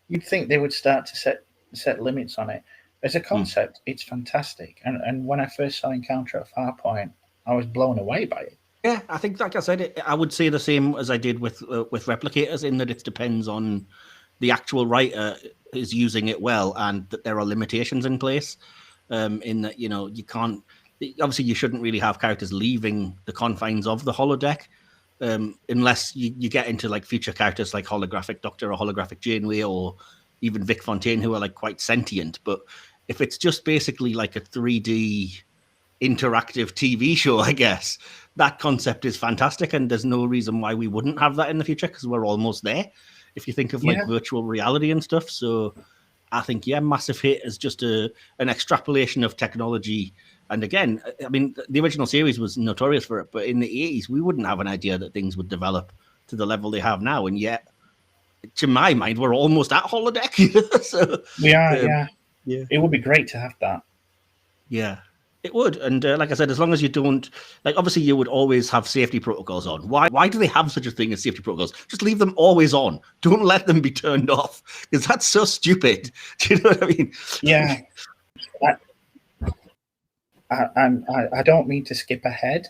you'd think they would start to set limits on it. As a concept, it's fantastic. And when I first saw Encounter at Farpoint, I was blown away by it. Yeah, I think, like I said, I would say the same as I did with replicators, in that it depends on the actual writer is using it well, and that there are limitations in place. In that, you can't. Obviously, you shouldn't really have characters leaving the confines of the holodeck, unless you get into like future characters like holographic Doctor or holographic Janeway or even Vic Fontaine, who are like quite sentient. But if it's just basically like a 3D interactive TV show, I guess that concept is fantastic, and there's no reason why we wouldn't have that in the future because we're almost there. If you think of like virtual reality and stuff, so I think massive hit is just an extrapolation of technology. And again, I mean, the original series was notorious for it, but in the 80s, we wouldn't have an idea that things would develop to the level they have now, and yet, to my mind, we're almost at holodeck. So we are, yeah. It would be great to have that. Yeah. It would, and like I said, as long as you don't, like, obviously you would always have safety protocols on. Why do they have such a thing as safety protocols? Just leave them always on. Don't let them be turned off, because that's so stupid. Do you know what I mean? Yeah. I don't mean to skip ahead,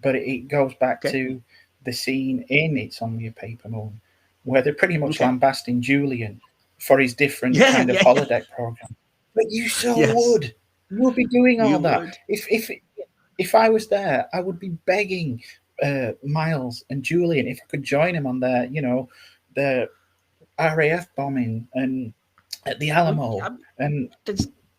but it goes back to the scene in It's Only a Paper Moon, where they're pretty much lambasting Julian for his different kind of holodeck program. But you would. You would be doing all that. Would. If I was there, I would be begging Miles and Julian if I could join him on their, the RAF bombing and at the Alamo. And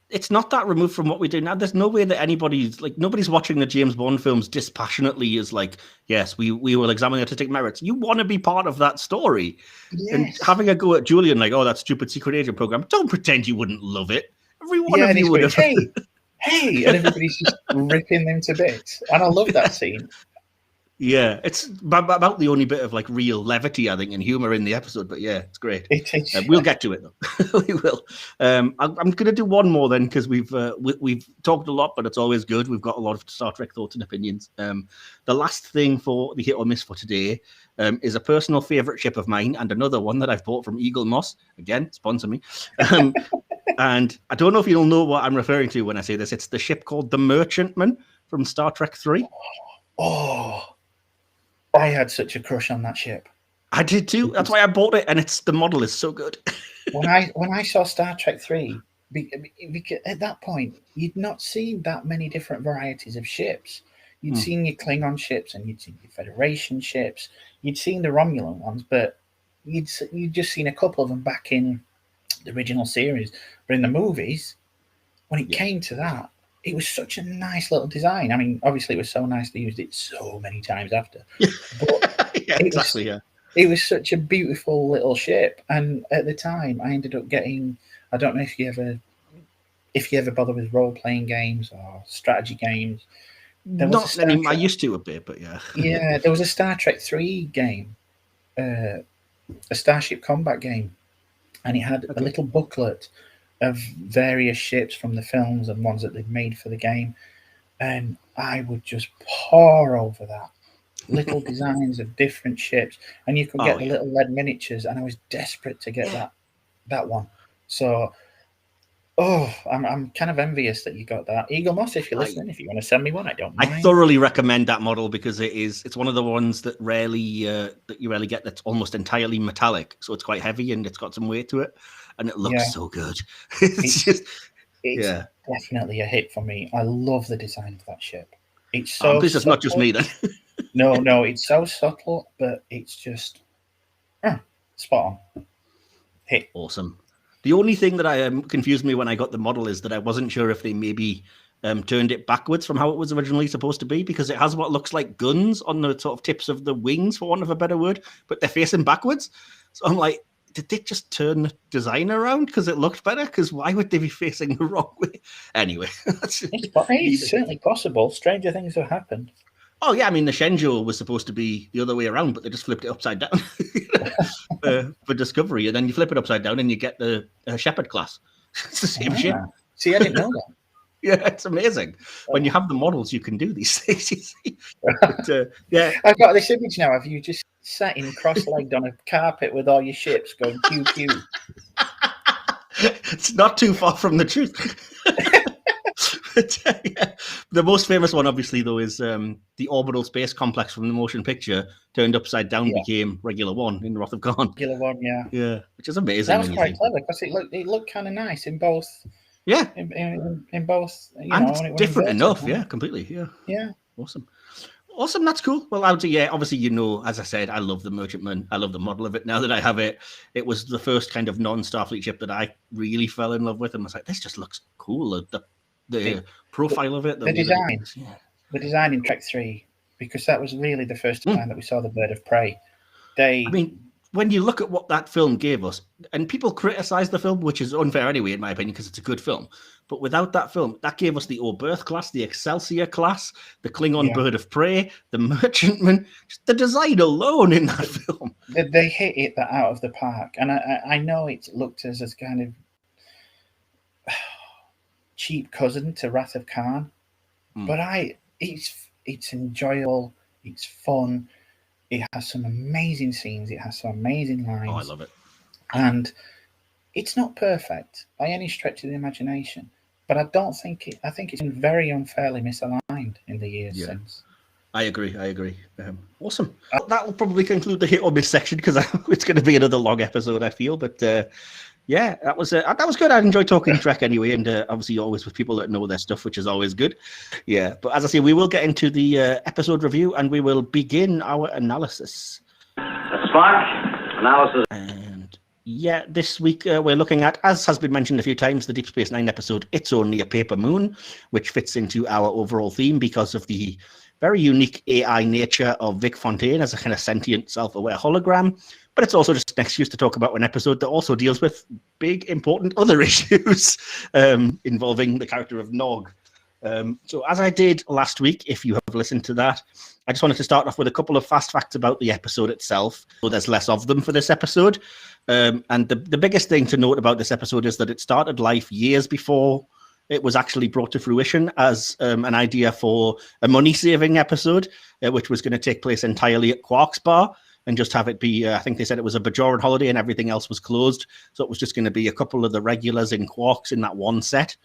it's not that removed from what we do now. There's no way that nobody's watching the James Bond films dispassionately as like, yes, we will examine the artistic merits. You want to be part of that story. Yes. And having a go at Julian like, oh, that stupid secret agent program, don't pretend you wouldn't love it. Every one of you would have. Hey, and everybody's just ripping them to bits. And I love that scene. Yeah, it's about the only bit of like real levity, I think, and humor in the episode. But yeah, it's great. It is. We'll get to it though. We will. I'm going to do one more then because we've talked a lot, but it's always good. We've got a lot of Star Trek thoughts and opinions. The last thing for the hit or miss for today is a personal favorite ship of mine and another one that I've bought from Eaglemoss. Again, sponsor me. And I don't know if you'll know what I'm referring to when I say this. It's the ship called the Merchantman from Star Trek 3. Oh. I had such a crush on that ship. I did too. That's why I bought it, and the model is so good. when I saw Star Trek 3, at that point, you'd not seen that many different varieties of ships. You'd seen your Klingon ships, and you'd seen your Federation ships. You'd seen the Romulan ones, but you'd just seen a couple of them back in the original series. But in the movies, when it came to that, it was such a nice little design. I mean, obviously, it was so nice they used it so many times after. But it was such a beautiful little ship. And at the time, I ended up getting. I don't know if you ever bother with role playing games or strategy games. Not anymore. I used to a bit, but yeah. Yeah, there was a Star Trek 3 game, a Starship combat game, and it had a little booklet of various ships from the films and ones that they've made for the game, and I would just pore over that. Little designs of different ships, and you could get the little lead miniatures, and I was desperate to get that one. So, I'm kind of envious that you got that. Eaglemoss, if you're listening, if you want to send me one, I don't mind. I thoroughly recommend that model because it's one of the ones that you rarely get that's almost entirely metallic, so it's quite heavy and it's got some weight to it. And it looks so good. It's definitely a hit for me. I love the design of that ship. It's so. This is not just me then. No, it's so subtle, but it's just spot on. Hit. Awesome. The only thing that confused me when I got the model is that I wasn't sure if they maybe turned it backwards from how it was originally supposed to be, because it has what looks like guns on the sort of tips of the wings, for want of a better word, but they're facing backwards. So I'm like, did they just turn the design around because it looked better? Because why would they be facing the wrong way? Anyway. It's certainly possible. Stranger things have happened. Oh, yeah. I mean, the Shenzhou was supposed to be the other way around, but they just flipped it upside down for Discovery. And then you flip it upside down and you get the Shepherd class. It's the same ship. See, I didn't know that. Yeah, it's amazing. When you have the models, you can do these things, you see. But, I've got this image now of you just sat in cross-legged on a carpet with all your ships going pew-pew. It's not too far from the truth. But, the most famous one, obviously, though, is the orbital space complex from the motion picture turned upside down became Regular One in Wrath of Khan. Regular One, yeah, which is amazing. That was quite clever because it looked kind of nice in both. Yeah, in both, and it's different enough. Yeah, completely. Yeah. Awesome. That's cool. Well, obviously, as I said, I love the Merchantman. I love the model of it. Now that I have it, it was the first kind of non-Starfleet ship that I really fell in love with, and was like, this just looks cool. The profile of it, the design, the design in Trek 3, because that was really the first time that we saw the Bird of Prey. When you look at what that film gave us, and people criticize the film, which is unfair anyway, in my opinion, because it's a good film. But without that film, that gave us the Oberth class, the Excelsior class, the Klingon Bird of Prey, the Merchantman. Just the design alone in that film. They hit it out of the park. And I know it looked as kind of cheap cousin to Wrath of Khan. But it's enjoyable. It's fun. It has some amazing scenes. It has some amazing lines. Oh, I love it. And it's not perfect by any stretch of the imagination, but I think it's been very unfairly misaligned in the years since. I agree. Awesome. That will probably conclude the hit or miss section because it's going to be another long episode, I feel. But yeah, that was good. I enjoyed talking Trek anyway, and obviously always with people that know their stuff, which is always good. Yeah, but as I say, we will get into the episode review, and we will begin our analysis. Spock, analysis. And yeah, this week we're looking at, as has been mentioned a few times, the Deep Space Nine episode, It's Only a Paper Moon, which fits into our overall theme because of the very unique AI nature of Vic Fontaine as a kind of sentient, self-aware hologram. But it's also just an excuse to talk about an episode that also deals with big, important other issues involving the character of Nog. So as I did last week, if you have listened to that, I just wanted to start off with a couple of fast facts about the episode itself. So there's less of them for this episode. And the biggest thing to note about this episode is that it started life years before it was actually brought to fruition as an idea for a money-saving episode, which was going to take place entirely at Quark's Bar and just have it be, I think they said it was a Bajoran holiday and everything else was closed. So it was just going to be a couple of the regulars in Quark's in that one set,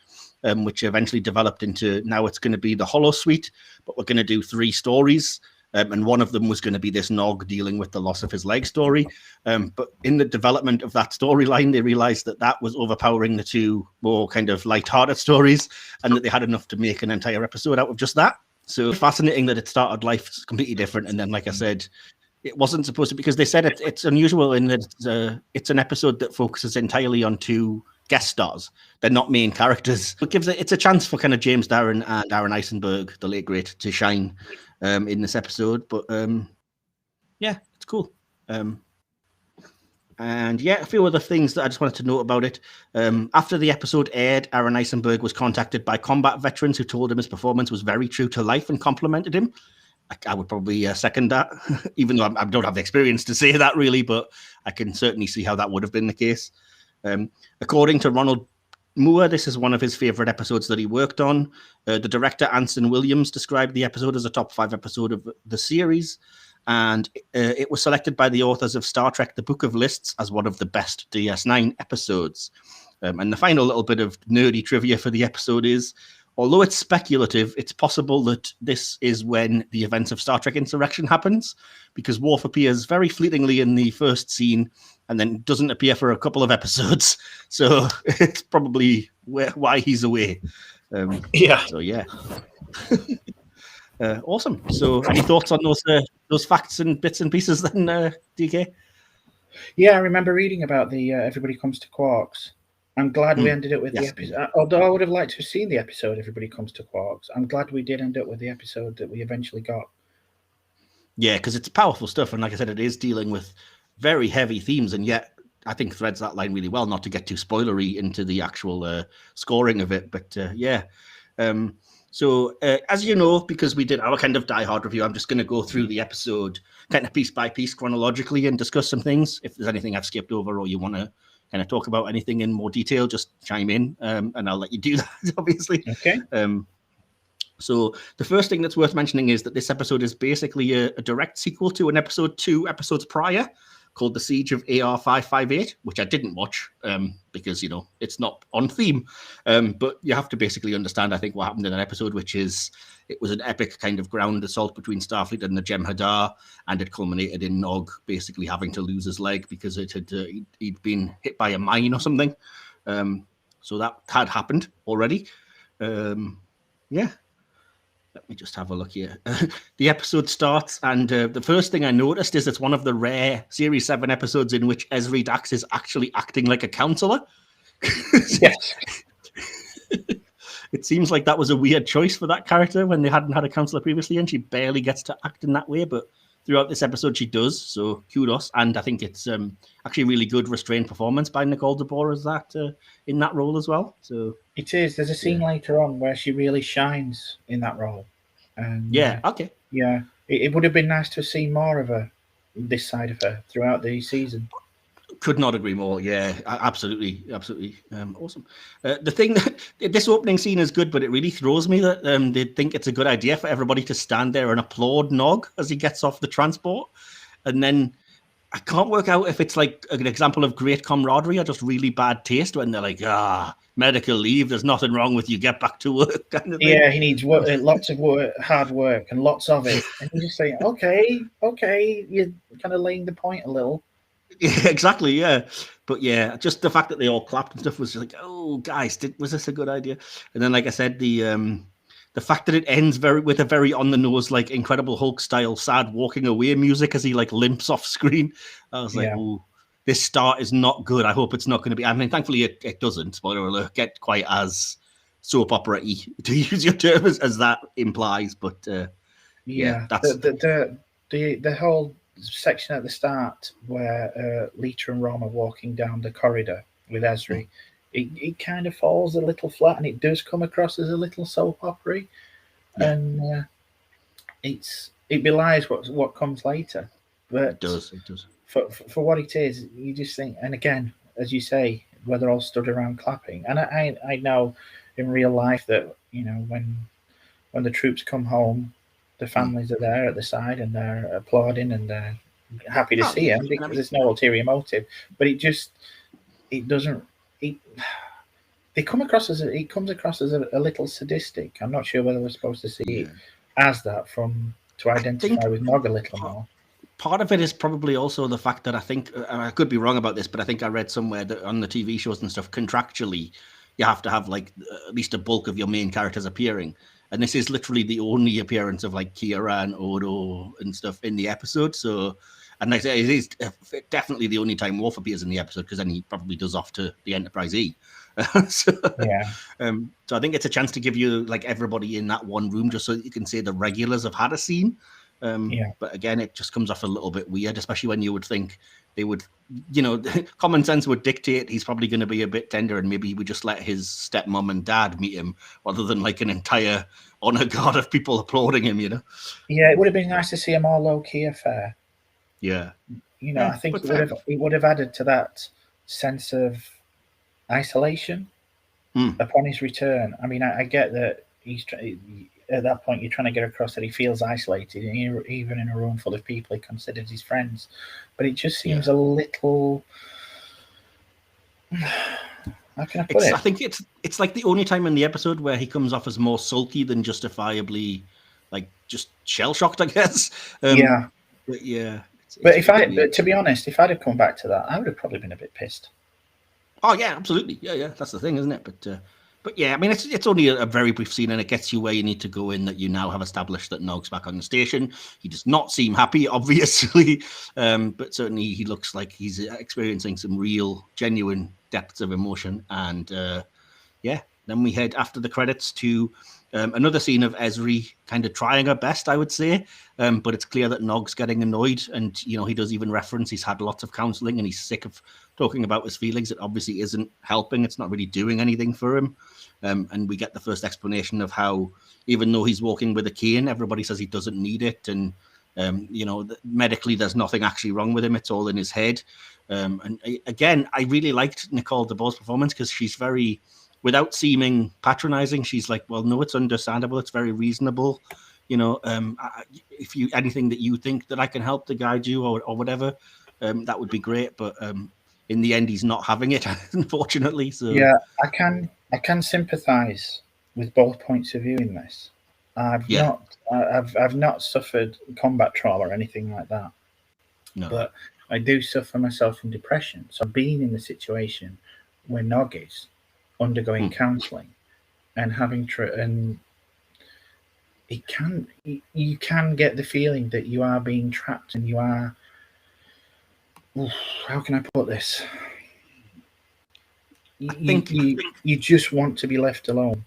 which eventually developed into, now it's going to be the Holo Suite, but we're going to do 3 stories. And one of them was going to be this Nog dealing with the loss of his leg story. But in the development of that storyline, they realized that that was overpowering the 2 more kind of light-hearted stories and that they had enough to make an entire episode out of just that. So fascinating that it started life completely different. And then, like I said, it wasn't supposed to, because they said it's unusual in that it's an episode that focuses entirely on 2 guest stars. They're not main characters. It's a chance for kind of James Darren and Aaron Eisenberg, the late great, to shine in this episode. But yeah, it's cool. And yeah, a few other things that I just wanted to note about it. After the episode aired, Aaron Eisenberg was contacted by combat veterans who told him his performance was very true to life and complimented him. I would probably second that, even though I don't have the experience to say that really, but I can certainly see how that would have been the case. According to Ronald Moore, this is one of his favorite episodes that he worked on. The director, Anson Williams, described the episode as a top 5 episode of the series, and it was selected by the authors of Star Trek, The Book of Lists, as one of the best DS9 episodes. And the final little bit of nerdy trivia for the episode is, although it's speculative, it's possible that this is when the events of Star Trek Insurrection happens, because Worf appears very fleetingly in the first scene and then doesn't appear for a couple of episodes. So it's probably why he's away. Yeah. So yeah. Awesome. So any thoughts on those facts and bits and pieces then, DK? Yeah, I remember reading about the Everybody Comes to Quarks. I'm glad we ended up with the episode. Although I would have liked to have seen the episode Everybody Comes to Quarks, I'm glad we did end up with the episode that we eventually got. Yeah, because it's powerful stuff. And like I said, it is dealing with very heavy themes, and yet I think threads that line really well, not to get too spoilery into the actual scoring of it. But yeah. So as you know, because we did our kind of diehard review, I'm just going to go through the episode kind of piece by piece chronologically and discuss some things. If there's anything I've skipped over or you want to kind of talk about anything in more detail, just chime in and I'll let you do that, obviously. Okay. So the first thing that's worth mentioning is that this episode is basically a direct sequel to an episode 2 episodes prior called The Siege of AR-558, which I didn't watch because, you know, it's not on theme. But you have to basically understand, I think, what happened in that episode, which is it was an epic kind of ground assault between Starfleet and the Jem'Hadar, and it culminated in Nog basically having to lose his leg because he'd been hit by a mine or something. So that had happened already. Yeah. Let me just have a look here. The episode starts, and the first thing I noticed is it's one of the rare Series 7 episodes in which Esri Dax is actually acting like a counselor. Yes. It seems like that was a weird choice for that character when they hadn't had a counselor previously, and she barely gets to act in that way, but throughout this episode she does, so kudos. And I think it's actually a really good restrained performance by Nicole DeBoer as that in that role as well. So it is. There's a scene later on where she really shines in that role. And okay. Yeah, it would have been nice to see more of her, this side of her, throughout the season. Could not agree more. Yeah, absolutely. Awesome. The thing that this opening scene is good, but it really throws me that they think it's a good idea for everybody to stand there and applaud Nog as he gets off the transport. And then I can't work out if it's like an example of great camaraderie or just really bad taste when they're like, medical leave, there's nothing wrong with you, get back to work kind of thing. Yeah, he needs work, lots of work, hard work, and lots of it. And you just say, okay, you're kind of laying the point a little. Yeah, exactly, yeah. But yeah, just the fact that they all clapped and stuff was like, oh, guys, was this a good idea? And then, like I said, the fact that it ends with a very on the nose, like Incredible Hulk style, sad walking away music as he like limps off screen. I was like, oh, this start is not good. I hope it's not going to be. I mean, thankfully it doesn't. Spoiler alert, get quite as soap opera-y, to use your term, as that implies. But that's the whole section at the start where Lita and Rom are walking down the corridor with Ezri. It kind of falls a little flat, and it does come across as a little soap opera, and it belies what comes later. But it does. For what it is, you just think, and again, as you say, where they're all stood around clapping, and I know in real life that when the troops come home, the families are there at the side and they're applauding and they're happy to see him because there's no ulterior motive. But it comes across as a little sadistic. I'm not sure whether we're supposed to see it as that to identify with Nog a little more. Part of it is probably also the fact that I think, I could be wrong about this, but I think I read somewhere that on the TV shows and stuff, contractually, you have to have like at least a bulk of your main characters appearing. And this is literally the only appearance of like Kira and Odo and stuff in the episode. So, and like I say, it is definitely the only time Worf appears in the episode, because then he probably does off to the Enterprise E. So I think it's a chance to give you like everybody in that one room, just so that you can say the regulars have had a scene. But again, it just comes off a little bit weird, especially when you would think they would, common sense would dictate he's probably going to be a bit tender, and maybe he would just let his stepmom and dad meet him rather than like an entire honor guard of people applauding him, Yeah, it would have been nice to see a more low-key affair. Yeah. I think it would have added to that sense of isolation upon his return. I mean, I get that at that point you're trying to get across that he feels isolated, and even in a room full of people he considers his friends, but it just seems a little, how can I put it? I think it's like the only time in the episode where he comes off as more sulky than justifiably like just shell-shocked, I guess. But to be honest, if I'd have come back to that, I would have probably been a bit pissed. Oh yeah, absolutely. Yeah. That's the thing, isn't it? But yeah, I mean, it's only a very brief scene, and it gets you where you need to go in, that you now have established that Nog's back on the station. He does not seem happy, obviously, but certainly he looks like he's experiencing some real, genuine depths of emotion. And then we head after the credits to another scene of Ezri kind of trying her best, I would say, but it's clear that Nog's getting annoyed, and he does even reference he's had lots of counselling and he's sick of talking about his feelings. It obviously isn't helping. It's not really doing anything for him. And we get the first explanation of how, even though he's walking with a cane, everybody says he doesn't need it. And, medically, there's nothing actually wrong with him. It's all in his head. And again, I really liked Nicole DeBoer's performance, because she's very, without seeming patronizing, she's like, well, no, it's understandable. It's very reasonable. If you, anything that you think that I can help to guide you or whatever, that would be great. But in the end, he's not having it, unfortunately. So yeah, I can sympathise with both points of view in this. I've not suffered combat trauma or anything like that. No. But I do suffer myself from depression. So being in the situation where Nog is undergoing counselling and having you can get the feeling that you are being trapped, and you are, how can I put this? You just want to be left alone.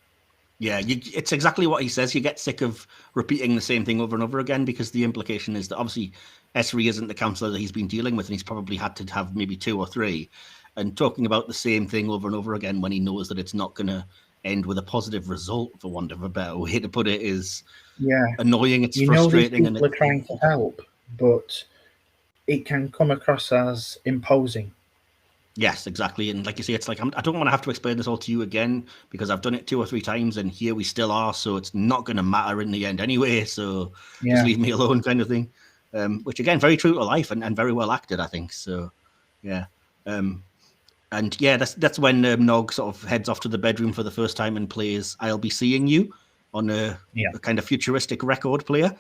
Yeah, it's exactly what he says. You get sick of repeating the same thing over and over again, because the implication is that obviously Ezri isn't the counsellor that he's been dealing with, and he's probably had to have maybe 2 or 3, and talking about the same thing over and over again when he knows that it's not going to end with a positive result, for want of a better way to put it, is annoying. It's frustrating. People are trying to help, but it can come across as imposing Yes, exactly. And like you say, it's like I don't want to have to explain this all to you again because I've done it 2 or 3 times, and here we still are. So it's not going to matter in the end anyway. So just leave me alone, kind of thing. Which again, very true to life and very well acted, I think. So yeah. And yeah, that's when Nog sort of heads off to the bedroom for the first time and plays "I'll Be Seeing You" on a kind of futuristic record player.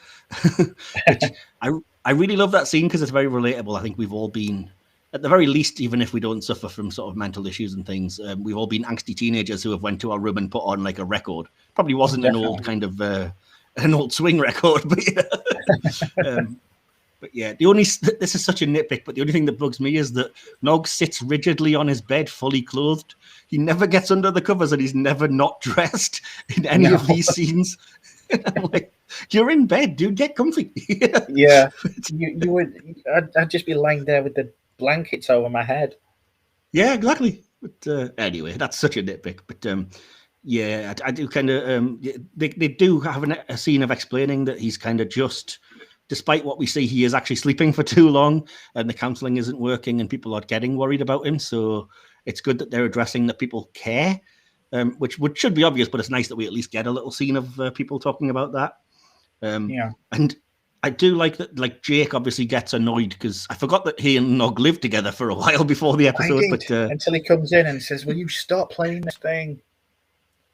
Which I really love that scene because it's very relatable. I think we've all been, at the very least, even if we don't suffer from sort of mental issues and things, we've all been angsty teenagers who have went to our room and put on like a record. Probably wasn't an old kind of an old swing record, but yeah. But yeah, this is such a nitpick, but the only thing that bugs me is that Nog sits rigidly on his bed, fully clothed. He never gets under the covers, and he's never not dressed in any of these scenes. I'm like, you're in bed, dude. Get comfy. Yeah, you would. I'd just be lying there with the blankets over my head. Yeah, exactly. But anyway, that's such a nitpick. But yeah, I do kind of. They do have a scene of explaining that he's kind of just. Despite what we see, he is actually sleeping for too long and the counseling isn't working and people are getting worried about him. So it's good that they're addressing that people care, which should be obvious, but it's nice that we at least get a little scene of people talking about that. And I do like that, like Jake obviously gets annoyed because I forgot that he and Nog lived together for a while before the episode. But until he comes in and says, will you stop playing this thing?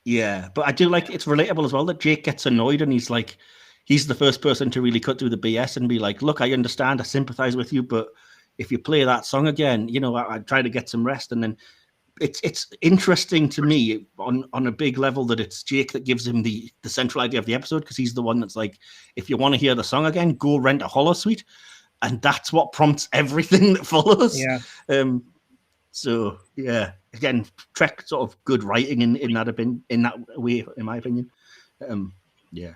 Yeah, but I do like it's relatable as well that Jake gets annoyed and he's like, he's the first person to really cut through the BS and be like, look, I understand, I sympathize with you, but if you play that song again, you know, I try to get some rest. And then it's interesting to me on a big level that it's Jake that gives him the central idea of the episode, because he's the one that's like, if you want to hear the song again, go rent a holosuite. And that's what prompts everything that follows. Yeah. So yeah, again, Trek sort of good writing in that way, in my opinion. Yeah.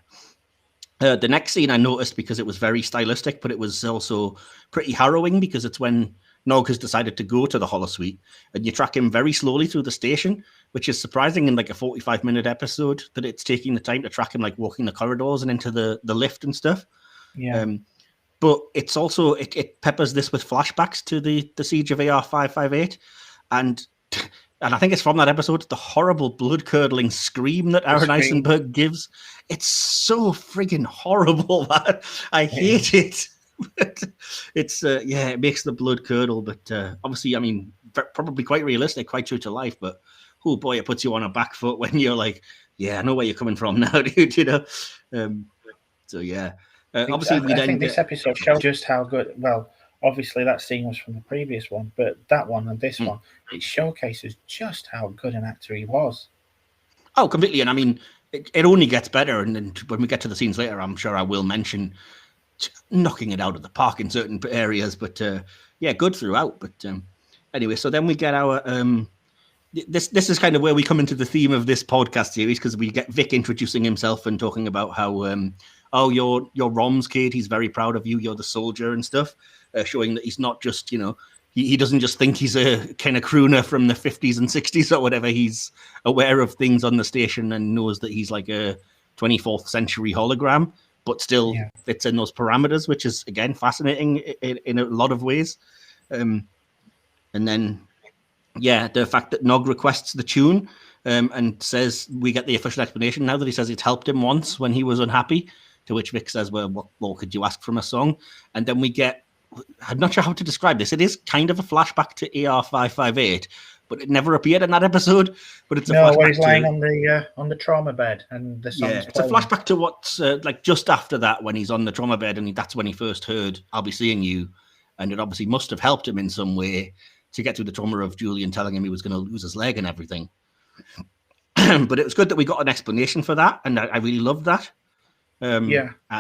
The next scene I noticed because it was very stylistic, but it was also pretty harrowing because it's when Nog has decided to go to the holosuite and you track him very slowly through the station, which is surprising in like a 45-minute episode that it's taking the time to track him like walking the corridors and into the lift and stuff. Yeah. But it's also, it peppers this with flashbacks to the siege of AR-558. And I think it's from that episode, the horrible blood-curdling scream that Aaron Eisenberg gives. It's so friggin' horrible, man. I hate it. It's, it makes the blood curdle. But obviously, I mean, probably quite realistic, quite true to life. But, oh boy, it puts you on a back foot when you're like, yeah, I know where you're coming from now, dude, you know? So, yeah. Obviously, I think this episode shows just how good, well, obviously that scene was from the previous one, but that one and this one, it showcases just how good an actor he was. Oh, completely. And I mean, it only gets better. And when we get to the scenes later, I'm sure I will mention knocking it out of the park in certain areas. But yeah, good throughout. But anyway, so then we get our... This is kind of where we come into the theme of this podcast series, because we get Vic introducing himself and talking about how... oh, you're Rom's kid. He's very proud of you. You're the soldier and stuff, showing that he's not just, you know, he doesn't just think he's a kind of crooner from the 50s and 60s or whatever. He's aware of things on the station and knows that he's like a 24th century hologram, but still fits in those parameters, which is, again, fascinating in a lot of ways. And then, yeah, the fact that Nog requests the tune and says, we get the official explanation now that he says it's helped him once when he was unhappy. To which Vic says, well, what more could you ask from a song? And then we get, I'm not sure how to describe this. It is kind of a flashback to AR-558, but it never appeared in that episode. But it's a flashback where he's lying on the trauma bed and the song's it's playing. A flashback to what's like just after that when he's on the trauma bed, and that's when he first heard "I'll Be Seeing You," and it obviously must have helped him in some way to get through the trauma of Julian telling him he was going to lose his leg and everything. But it was good that we got an explanation for that, and I really loved that. I've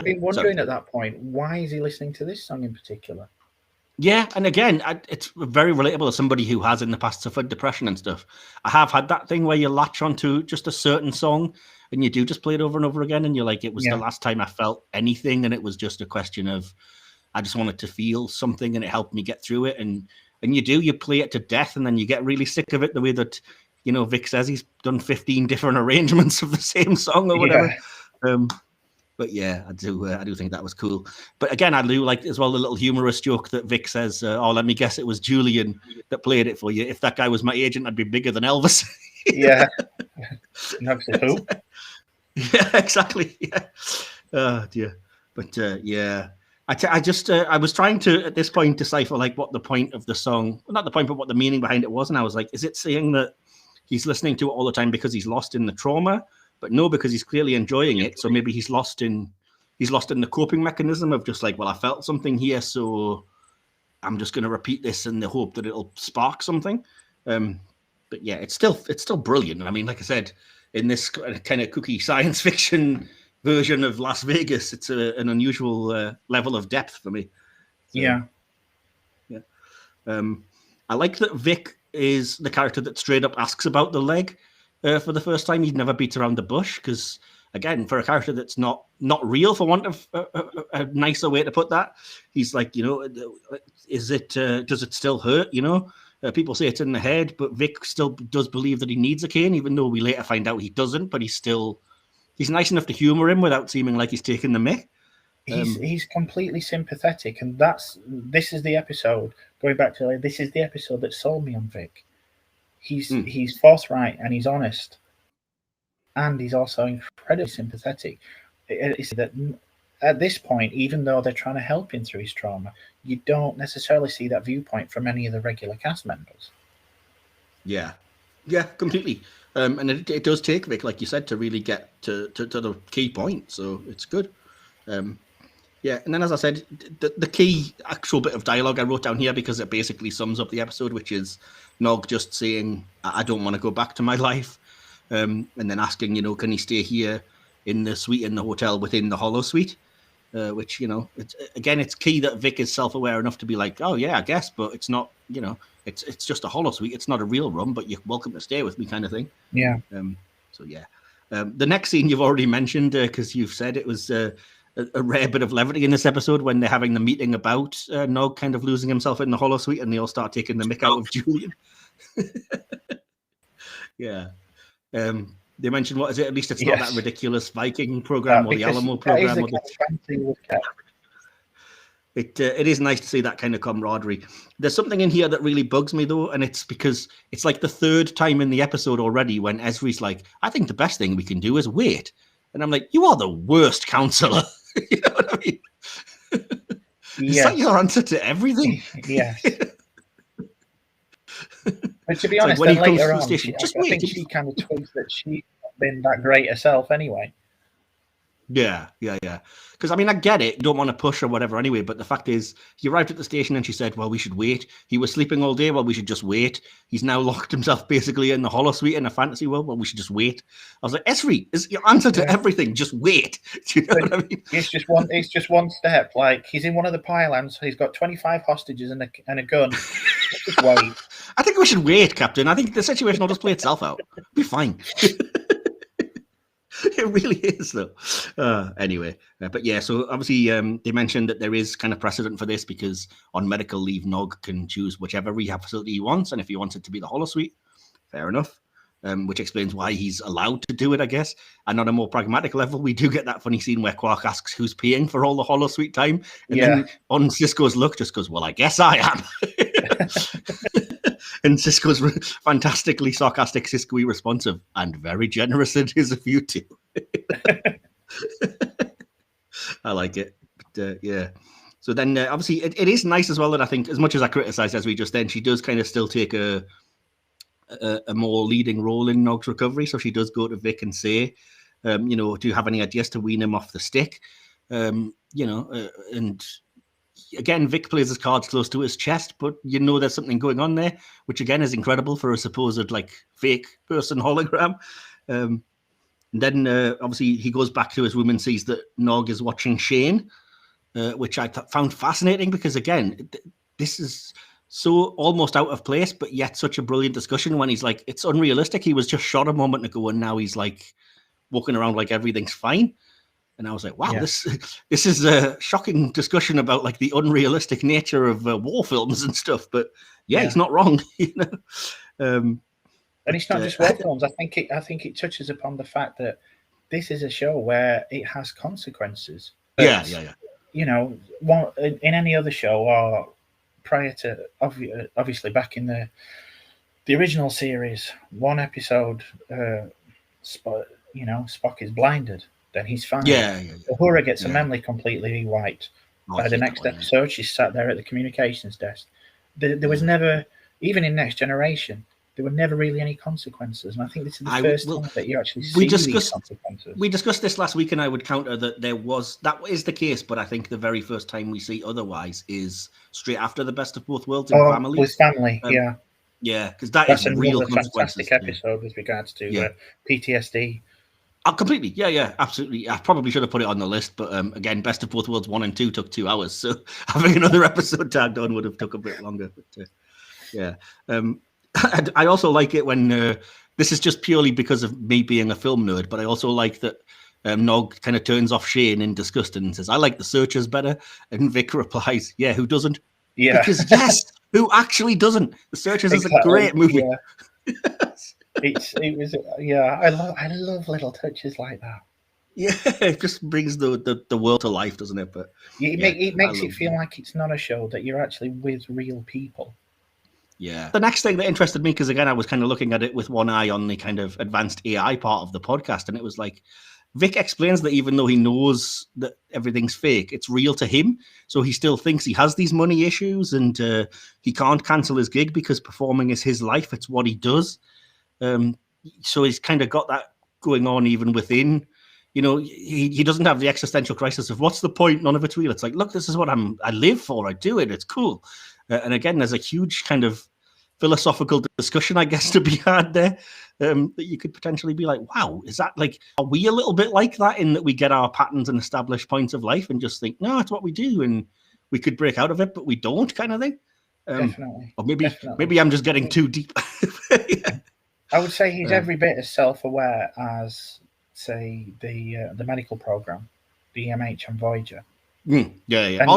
been wondering at that point, why is he listening to this song in particular? Yeah, and again, it's very relatable as somebody who has in the past suffered depression and stuff. I have had that thing where you latch onto just a certain song and you do just play it over and over again, and you're like, it was the last time I felt anything, and it was just a question of I just wanted to feel something, and it helped me get through it. And you play it to death, and then you get really sick of it, the way that, you know, Vic says he's done 15 different arrangements of the same song or whatever. But yeah, I do think that was cool. But again, I do like as well the little humorous joke that Vic says, "Oh, let me guess, it was Julian that played it for you. If that guy was my agent, I'd be bigger than Elvis." Yeah. Who? Yeah, exactly. Yeah. Oh dear. But yeah, I was trying to at this point decipher like what the point of the song, not the point, but what the meaning behind it was, and I was like, is it saying that he's listening to it all the time because he's lost in the trauma? But no, because he's clearly enjoying it. So maybe he's lost in the coping mechanism of just like, well, I felt something here, so I'm just going to repeat this in the hope that it'll spark something. But yeah, it's still brilliant. I mean, like I said, in this kind of kooky science fiction version of Las Vegas, it's an unusual level of depth for me. So, yeah. I like that Vic is the character that straight up asks about the leg for the first time. He'd never beat around the bush because, again, for a character that's not real, for want of a nicer way to put that, he's like, is it? Does it still hurt? People say it's in the head, but Vic still does believe that he needs a cane, even though we later find out he doesn't. But he's nice enough to humor him without seeming like he's taking the mick. He's completely sympathetic, and this is the episode. Going back to this is the episode that sold me on Vic. He's forthright and he's honest, and he's also incredibly sympathetic. It's that at this point, even though they're trying to help him through his trauma, you don't necessarily see that viewpoint from any of the regular cast members. Yeah, completely. And it does take Vic, like you said, to really get to the key point. So it's good. Yeah, and then as I said, the key actual bit of dialogue I wrote down here because it basically sums up the episode, which is Nog just saying, "I don't want to go back to my life," and then asking, can he stay here in the suite in the hotel within the Hollow Suite? Which it's key that Vic is self-aware enough to be like, "Oh yeah, I guess," but it's not. It's just a Hollow Suite. It's not a real room, but you're welcome to stay with me, kind of thing. Yeah. So yeah, the next scene you've already mentioned because you've said it was a rare bit of levity in this episode when they're having the meeting about Nog kind of losing himself in the Hollow Suite, and they all start taking the mick out of Julian. Yeah. They mentioned, what is it? At least it's not that ridiculous Viking program or the Alamo program. It is nice to see that kind of camaraderie. There's something in here that really bugs me, though, and it's because it's like the third time in the episode already when Ezri's like, I think the best thing we can do is wait. And I'm like, you are the worst counselor. You know what I mean? Is that your answer to everything? Yes. But to be honest, like then later on, I think she kind of twigs that she's not been that great herself anyway. Yeah. Because, I mean, I get it. You don't want to push or whatever anyway, but the fact is, he arrived at the station and she said, well, we should wait. He was sleeping all day. Well, we should just wait. He's now locked himself basically in the Hollow Suite in a fantasy world. Well, we should just wait. I was like, Ezri, is your answer to everything just wait? Do you know what I mean? It's just one step. Like, he's in one of the pylons. He's got 25 hostages and a gun. Just wait. I think we should wait, Captain. I think the situation will just play itself out. Be fine. It really is, though. Anyway, but yeah, so obviously they mentioned that there is kind of precedent for this because on medical leave, Nog can choose whichever rehab facility he wants, and if he wants it to be the Hollow Suite, fair enough, which explains why he's allowed to do it, I guess. And on a more pragmatic level, we do get that funny scene where Quark asks who's paying for all the Hollow Suite time, and then on Sisko's look just goes, well, I guess I am. And Sisko's fantastically sarcastic, Sisko-y responsive, and very generous in his view too. I like it. But, yeah. So then, obviously, it is nice as well that I think, as much as I criticise Ezri just then, she does kind of still take a more leading role in Nog's recovery. So she does go to Vic and say, do you have any ideas to wean him off the stick? And again, Vic plays his cards close to his chest, but there's something going on there, which again is incredible for a supposed fake person hologram. And then obviously he goes back to his room and sees that Nog is watching Shane, which I found fascinating because again, this is so almost out of place, but yet such a brilliant discussion when he's like, it's unrealistic. He was just shot a moment ago and now he's walking around like everything's fine. And I was like, wow, this is a shocking discussion about the unrealistic nature of war films and stuff. But he's not wrong, And it's not just war films. I think it touches upon the fact that this is a show where it has consequences. Yeah. You know, in any other show or prior to, obviously back in the original series, one episode, Spock is blinded, then he's fine. Yeah. Uhura gets a memory completely wiped. By the next episode, she's sat there at the communications desk. There was never, even in Next Generation, there were never really any consequences. And I think this is the first time that you actually see these consequences. We discussed this last week, and I would counter that that is the case, but I think the very first time we see otherwise is straight after the Best of Both Worlds in Family. With Family, yeah. Yeah, because that's real fantastic episode with regards to PTSD. Completely, yeah, absolutely. I probably should have put it on the list, but again, Best of Both Worlds 1 and 2 took 2 hours, so having another episode tagged on would have took a bit longer. But, I also like it when this is just purely because of me being a film nerd, but I also like that Nog kind of turns off Shane in disgust and says, "I like the Searchers better," and Vic replies, "Yeah, who doesn't?" Yeah, because yes, who actually doesn't? The Searchers is a great movie. Yeah. I love little touches like that. Yeah, it just brings the world to life, doesn't it? But it makes it feel like it's not a show, that you're actually with real people. Yeah. The next thing that interested me, because again, I was kind of looking at it with one eye on the kind of advanced AI part of the podcast, and it was like, Vic explains that even though he knows that everything's fake, it's real to him. So he still thinks he has these money issues, and he can't cancel his gig because performing is his life. It's what he does. So he's kind of got that going on even within, he doesn't have the existential crisis of what's the point? None of it's real. It's like, look, this is what I live for. I do it. It's cool. And again, there's a huge kind of philosophical discussion, I guess, to be had there, that you could potentially be like, wow, is that like, are we a little bit like that in that we get our patterns and established points of life and just think, no, it's what we do and we could break out of it, but we don't, kind of thing? Definitely. Or maybe I'm just getting too deep. Yeah. I would say he's every bit as self-aware as, say, the medical program, the EMH and Voyager. Yeah.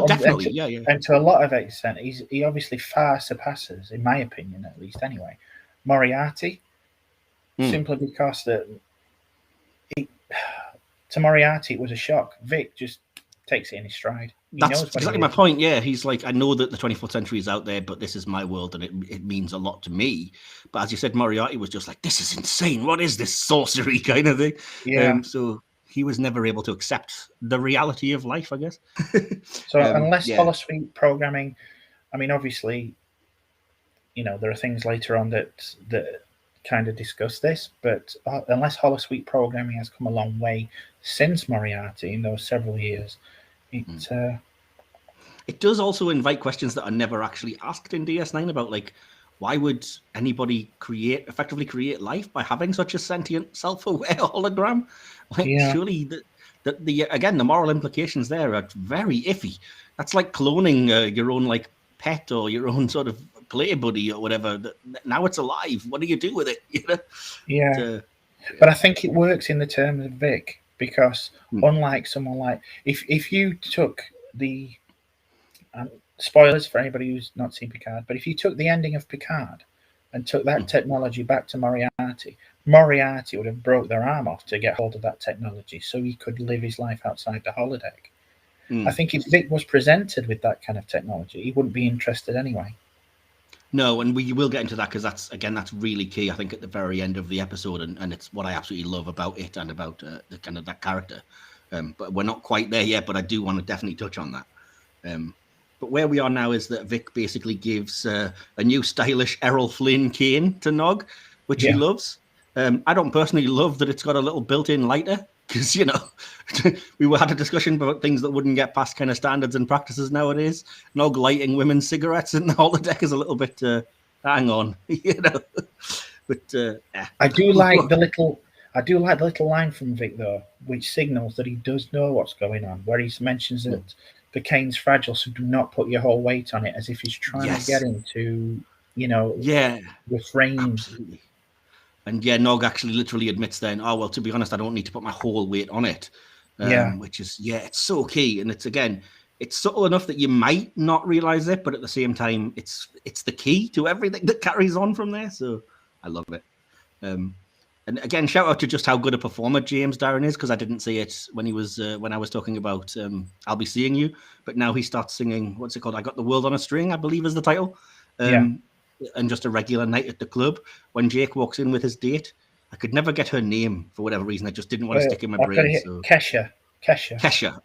Definitely. And to a lot of extent, he obviously far surpasses, in my opinion, at least anyway, Moriarty, simply because to Moriarty it was a shock. Vic just takes it in his stride. That's exactly my point. Yeah, he's like, I know that the 24th century is out there, but this is my world, and it means a lot to me. But as you said, Moriarty was just like, this is insane. What is this sorcery kind of thing? Yeah. So he was never able to accept the reality of life, I guess. So unless holosuite programming, I mean, obviously, there are things later on that kind of discuss this, but unless holosuite programming has come a long way since Moriarty in those several years, it does also invite questions that are never actually asked in DS9 about, like, why would anybody effectively create life by having such a sentient, self-aware hologram? Like, surely the moral implications there are very iffy. That's like cloning your own like pet or your own sort of play buddy or whatever. Now it's alive. What do you do with it? Yeah. But I think it works in the terms of Vic, because unlike someone like, if you took the spoilers for anybody who's not seen Picard, but if you took the ending of Picard and took that technology back to Moriarty would have broke their arm off to get hold of that technology so he could live his life outside the holodeck. I think if Vic was presented with that kind of technology, he wouldn't be interested anyway. No, and we will get into that, because that's really key, I think, at the very end of the episode, and it's what I absolutely love about it and about the kind of that character. But we're not quite there yet, but I do want to definitely touch on that. But where we are now is that Vic basically gives a new stylish Errol Flynn cane to Nog, which he loves. I don't personally love that it's got a little built-in lighter, because, we had a discussion about things that wouldn't get past kind of standards and practices nowadays. Nog lighting women's cigarettes in the holodeck is a little bit, hang on, But I do like the little line from Vic, though, which signals that he does know what's going on, where he mentions that the cane's fragile, so do not put your whole weight on it, as if he's trying to get him to, refrain. Absolutely. And Nog actually literally admits then, oh, well, to be honest, I don't need to put my whole weight on it. Which is, it's so key. And it's subtle enough that you might not realize it, but at the same time, it's the key to everything that carries on from there. So I love it. And And again, shout out to just how good a performer James Darren is, because I didn't see it when he was when I was talking about I'll Be Seeing You, but now he starts singing, what's it called? I Got the World on a String, I believe is the title. And just a regular night at the club. When Jake walks in with his date, I could never get her name for whatever reason. I just didn't want to stick in my brain. So. Kesha.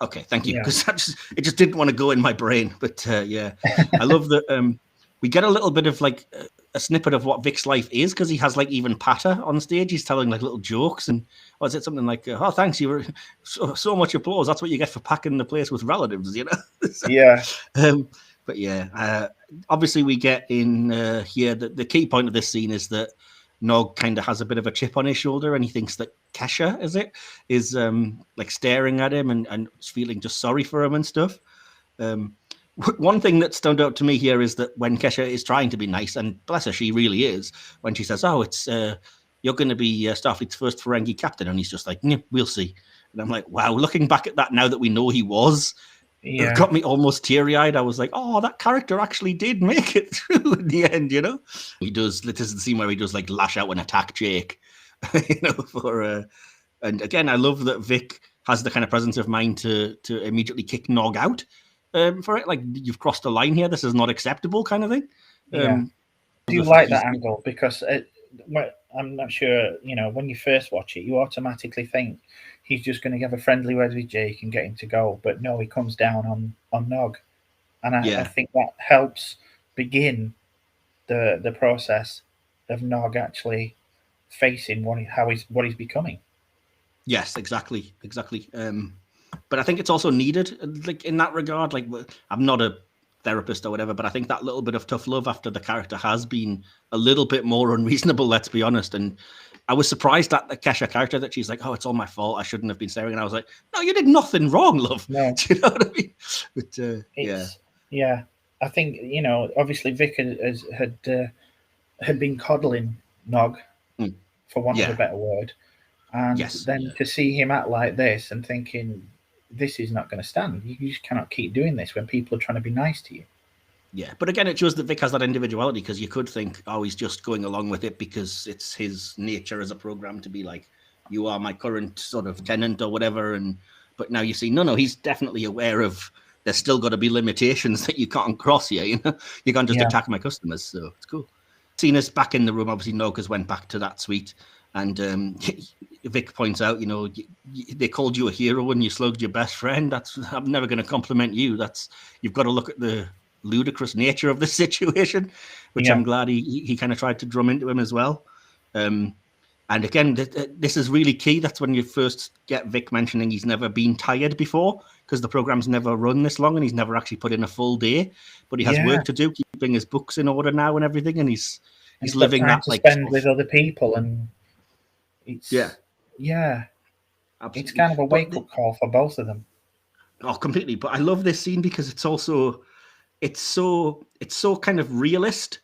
Okay, thank you. Because it just didn't want to go in my brain. But yeah, I love that we get a little bit of like a snippet of what Vic's life is, because he has like even patter on stage. He's telling like little jokes, and is it something like, "Oh, thanks, you were so much applause. That's what you get for packing the place with relatives," you know? So, yeah. But yeah, obviously we get in here that the key point of this scene is that Nog kind of has a bit of a chip on his shoulder, and he thinks that Kesha is like staring at him and feeling just sorry for him and stuff. One thing that stood out to me here is that when Kesha is trying to be nice, and bless her, she really is, when she says, "Oh, it's you're going to be Starfleet's first Ferengi captain," and he's just like, "We'll see." And I'm like, wow, looking back at that now that we know he was, it got me almost teary-eyed. I was like, oh, that character actually did make it through in the end, you know? He does, this is the scene where he does like lash out and attack Jake, you know, and again, I love that Vic has the kind of presence of mind to immediately kick Nog out for it. Like, you've crossed a line here. This is not acceptable kind of thing. I do like that angle, because I'm not sure, you know, when you first watch it, you automatically think he's just going to have a friendly word with Jake and get him to go. But no, he comes down on Nog. And I think that helps begin the process of Nog actually facing what he's becoming. Yes, exactly. But I think it's also needed, like, in that regard. Like, I'm not a therapist or whatever, but I think that little bit of tough love after the character has been a little bit more unreasonable, let's be honest. And I was surprised at the Kesha character that she's like, "Oh, it's all my fault. I shouldn't have been staring." And I was like, "No, you did nothing wrong, love." No. Do you know what I mean? But yeah. I think, you know, obviously Vic had been coddling Nog, for want of a better word, and then to see him act like this and thinking, this is not going to stand. You just cannot keep doing this when people are trying to be nice to you. Yeah, but again, it shows that Vic has that individuality, because you could think, oh, he's just going along with it because it's his nature as a program to be like, you are my current sort of tenant or whatever. But now you see, no, he's definitely aware of there's still got to be limitations that you can't cross here. You know, you can't just attack my customers. So it's cool. Cena's back in the room. Obviously, Nog has went back to that suite. And Vic points out, you know, they called you a hero and you slugged your best friend. I'm never going to compliment you. You've got to look at the ludicrous nature of the situation, which I'm glad he kind of tried to drum into him as well. And again, this is really key. That's when you first get Vic mentioning he's never been tired before, because the program's never run this long and he's never actually put in a full day. But he has work to do, keeping his books in order now and everything, and he's living that like spend with other people, and it's absolutely. It's kind of a wake-up call for both of them. Oh, completely. But I love this scene because it's also it's so kind of realist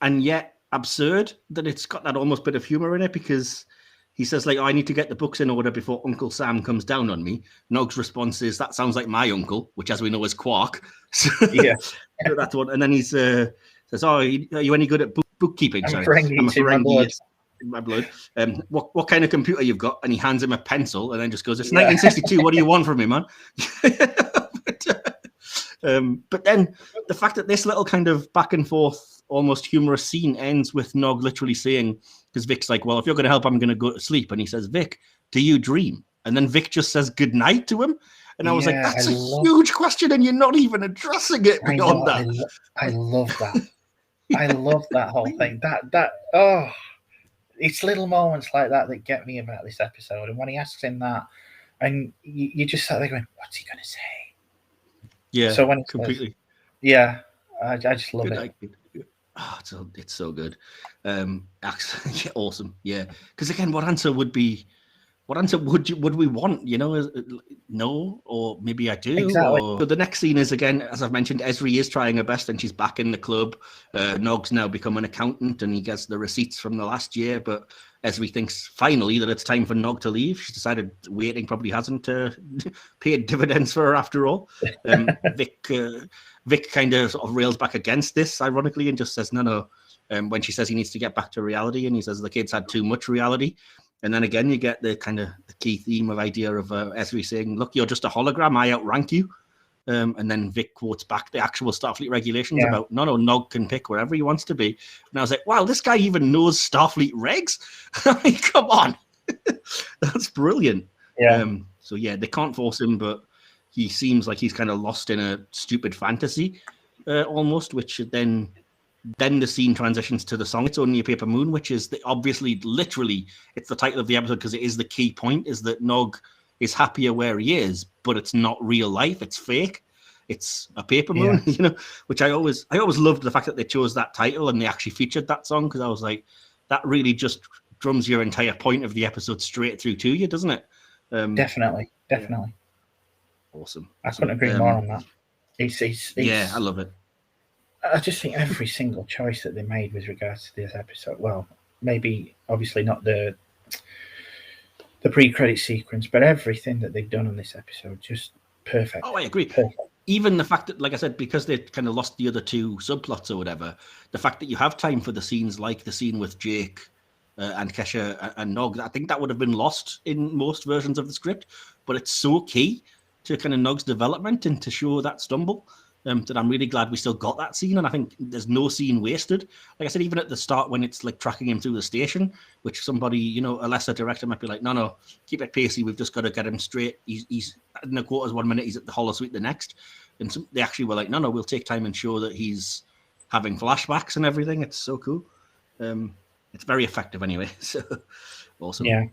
and yet absurd that it's got that almost bit of humor in it, because he says like, "Oh, I need to get the books in order before Uncle Sam comes down on me." Nog's response is, "That sounds like my uncle," which, as we know, is Quark. So, that's one. And then he says, "Oh, are you any good at bookkeeping?" I'm a Ferengi in my blood. What kind of computer you've got? And he hands him a pencil and then just goes, "It's 1962. What do you want from me, man?" But then the fact that this little kind of back and forth, almost humorous scene ends with Nog literally saying, because Vic's like, "Well, if you're going to help, I'm going to go to sleep." And he says, "Vic, do you dream?" And then Vic just says goodnight to him. And I was like, that's a huge question, and you're not even addressing it beyond that. I love that. I love that whole thing. It's little moments like that get me about this episode. And when he asks him that, and you just sat there going, what's he going to say? Yeah, so when completely. I just love it. Oh, it's so good. Awesome. Yeah, because again, what answer would we want? You know, no, or maybe I do. Exactly. So the next scene is, again, as I've mentioned, Esri is trying her best, and she's back in the club. Nog's now become an accountant, and he gets the receipts from the last year. But Esri thinks finally that it's time for Nog to leave. She's decided waiting probably hasn't paid dividends for her after all. Vic kind of sort of rails back against this, ironically, and just says no. When she says he needs to get back to reality, and he says the kids had too much reality. And then again, you get the kind of the key theme of idea of Ezri saying, look, you're just a hologram, I outrank you. And then Vic quotes back the actual Starfleet regulations about, no, Nog can pick wherever he wants to be. And I was like, wow, this guy even knows Starfleet regs? I mean, come on. That's brilliant. Yeah. So, yeah, they can't force him, but he seems like he's kind of lost in a stupid fantasy almost, which then the scene transitions to the song It's Only a Paper Moon, which is obviously, literally, it's the title of the episode because it is the key point, is that Nog is happier where he is, but it's not real life, it's fake. It's a paper moon, which I always loved the fact that they chose that title and they actually featured that song, because I was like, that really just drums your entire point of the episode straight through to you, doesn't it? Definitely. Awesome. I couldn't agree more on that. It's yeah, I love it. I just think every single choice that they made with regards to this episode, well, maybe obviously not the pre-credit sequence, but everything that they've done on this episode, just perfect. Oh, I agree. Perfect. Even the fact that, like I said, because they kind of lost the other two subplots or whatever, the fact that you have time for the scenes like the scene with Jake and Kesha and Nog, I think that would have been lost in most versions of the script, but it's so key to kind of Nog's development and to show that stumble. That I'm really glad we still got that scene, and I think there's no scene wasted. Like I said, even at the start when it's like tracking him through the station, which somebody, a lesser director might be like, no, keep it pacey. We've just got to get him straight. He's in the quarters 1 minute, he's at the holosuite the next, and they actually were like, no, we'll take time and show that he's having flashbacks and everything. It's so cool. It's very effective anyway. So awesome. Yeah.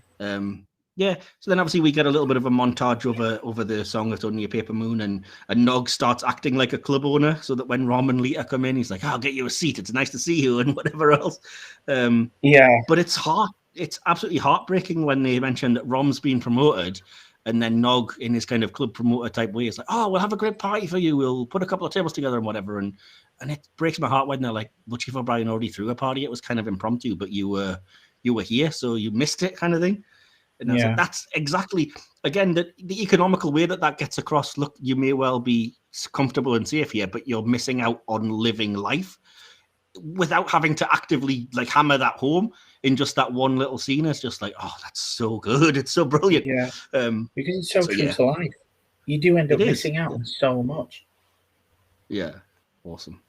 Yeah, so then obviously we get a little bit of a montage over the song It's Only a Paper Moon, and Nog starts acting like a club owner, so that when Rom and Lita come in, he's like, I'll get you a seat, it's nice to see you, and whatever else. But it's absolutely heartbreaking when they mention that Rom's been promoted, and then Nog, in his kind of club promoter type way, is like, oh, we'll have a great party for you, we'll put a couple of tables together and whatever, and it breaks my heart when they're like, well, Chief O'Brien already threw a party, it was kind of impromptu, but you were here, so you missed it, kind of thing. And I was like, that's exactly, again, the economical way that gets across. Look, you may well be comfortable and safe here, but you're missing out on living life without having to actively like hammer that home in just that one little scene. It's just like, oh, that's so good. It's so brilliant. Yeah. Because it's so true to life. You do end up missing out on so much. Yeah. Awesome.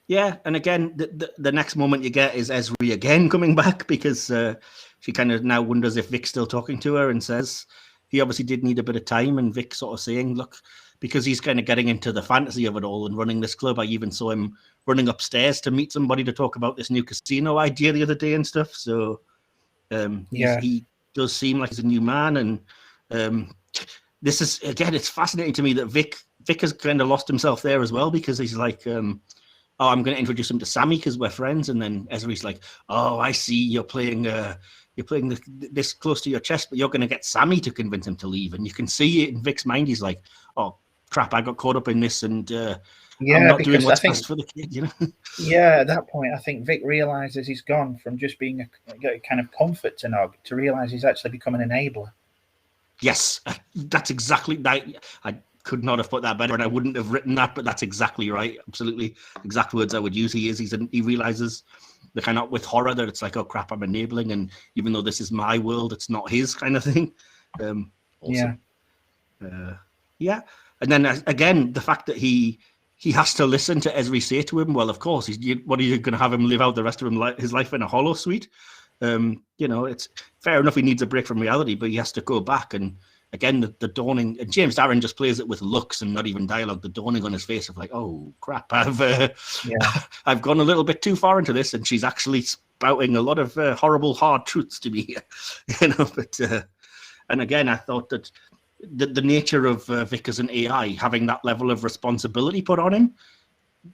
Yeah, and again, the next moment you get is Ezri again coming back, because she kind of now wonders if Vic's still talking to her, and says he obviously did need a bit of time, and Vic sort of saying, look, because he's kind of getting into the fantasy of it all and running this club. I even saw him running upstairs to meet somebody to talk about this new casino idea the other day and stuff. So he does seem like he's a new man, and this is, again, it's fascinating to me that Vic has kind of lost himself there as well, because he's like, oh, I'm going to introduce him to Sammy because we're friends. And then Ezri's like, oh, I see you're playing this close to your chest, but you're going to get Sammy to convince him to leave. And you can see it in Vic's mind. He's like, oh, crap, I got caught up in this, and I'm not doing what's best for the kid, Yeah, at that point, I think Vic realizes he's gone from just being a kind of comfort to Nog to realize he's actually become an enabler. Yes, that's exactly that. I could not have put that better, and I wouldn't have written that, but that's exactly right. Absolutely exact words I would use. He realizes the kind of with horror that it's like, oh crap, I'm enabling, and even though this is my world, it's not his, kind of thing. Awesome. Yeah. And then again, the fact that he has to listen to Ezri say to him, well, of course, what are you going to have him live out the rest of his life in a holosuite? It's fair enough, he needs a break from reality, but he has to go back. And again, the dawning, and James Darren just plays it with looks and not even dialogue, the dawning on his face of like, oh crap, I've gone a little bit too far into this, and she's actually spouting a lot of horrible hard truths to me here. But and again, I thought that the nature of Vic as an AI having that level of responsibility put on him,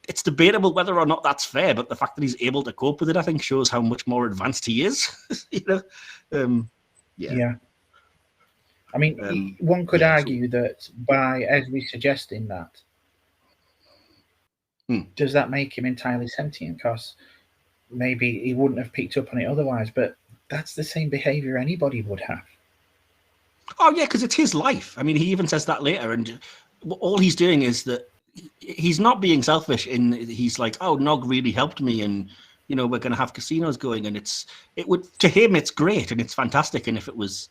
it's debatable whether or not that's fair, but the fact that he's able to cope with it, I think, shows how much more advanced he is. Yeah. I mean, one could argue that by Ezri suggesting that, does that make him entirely sentient? Because maybe he wouldn't have picked up on it otherwise, but that's the same behavior anybody would have. Oh, yeah, because it's his life. I mean, he even says that later, and all he's doing is that he's not being selfish. He's like, oh, Nog really helped me, and you know, we're going to have casinos going, and it would, to him, it's great and it's fantastic. And if it was,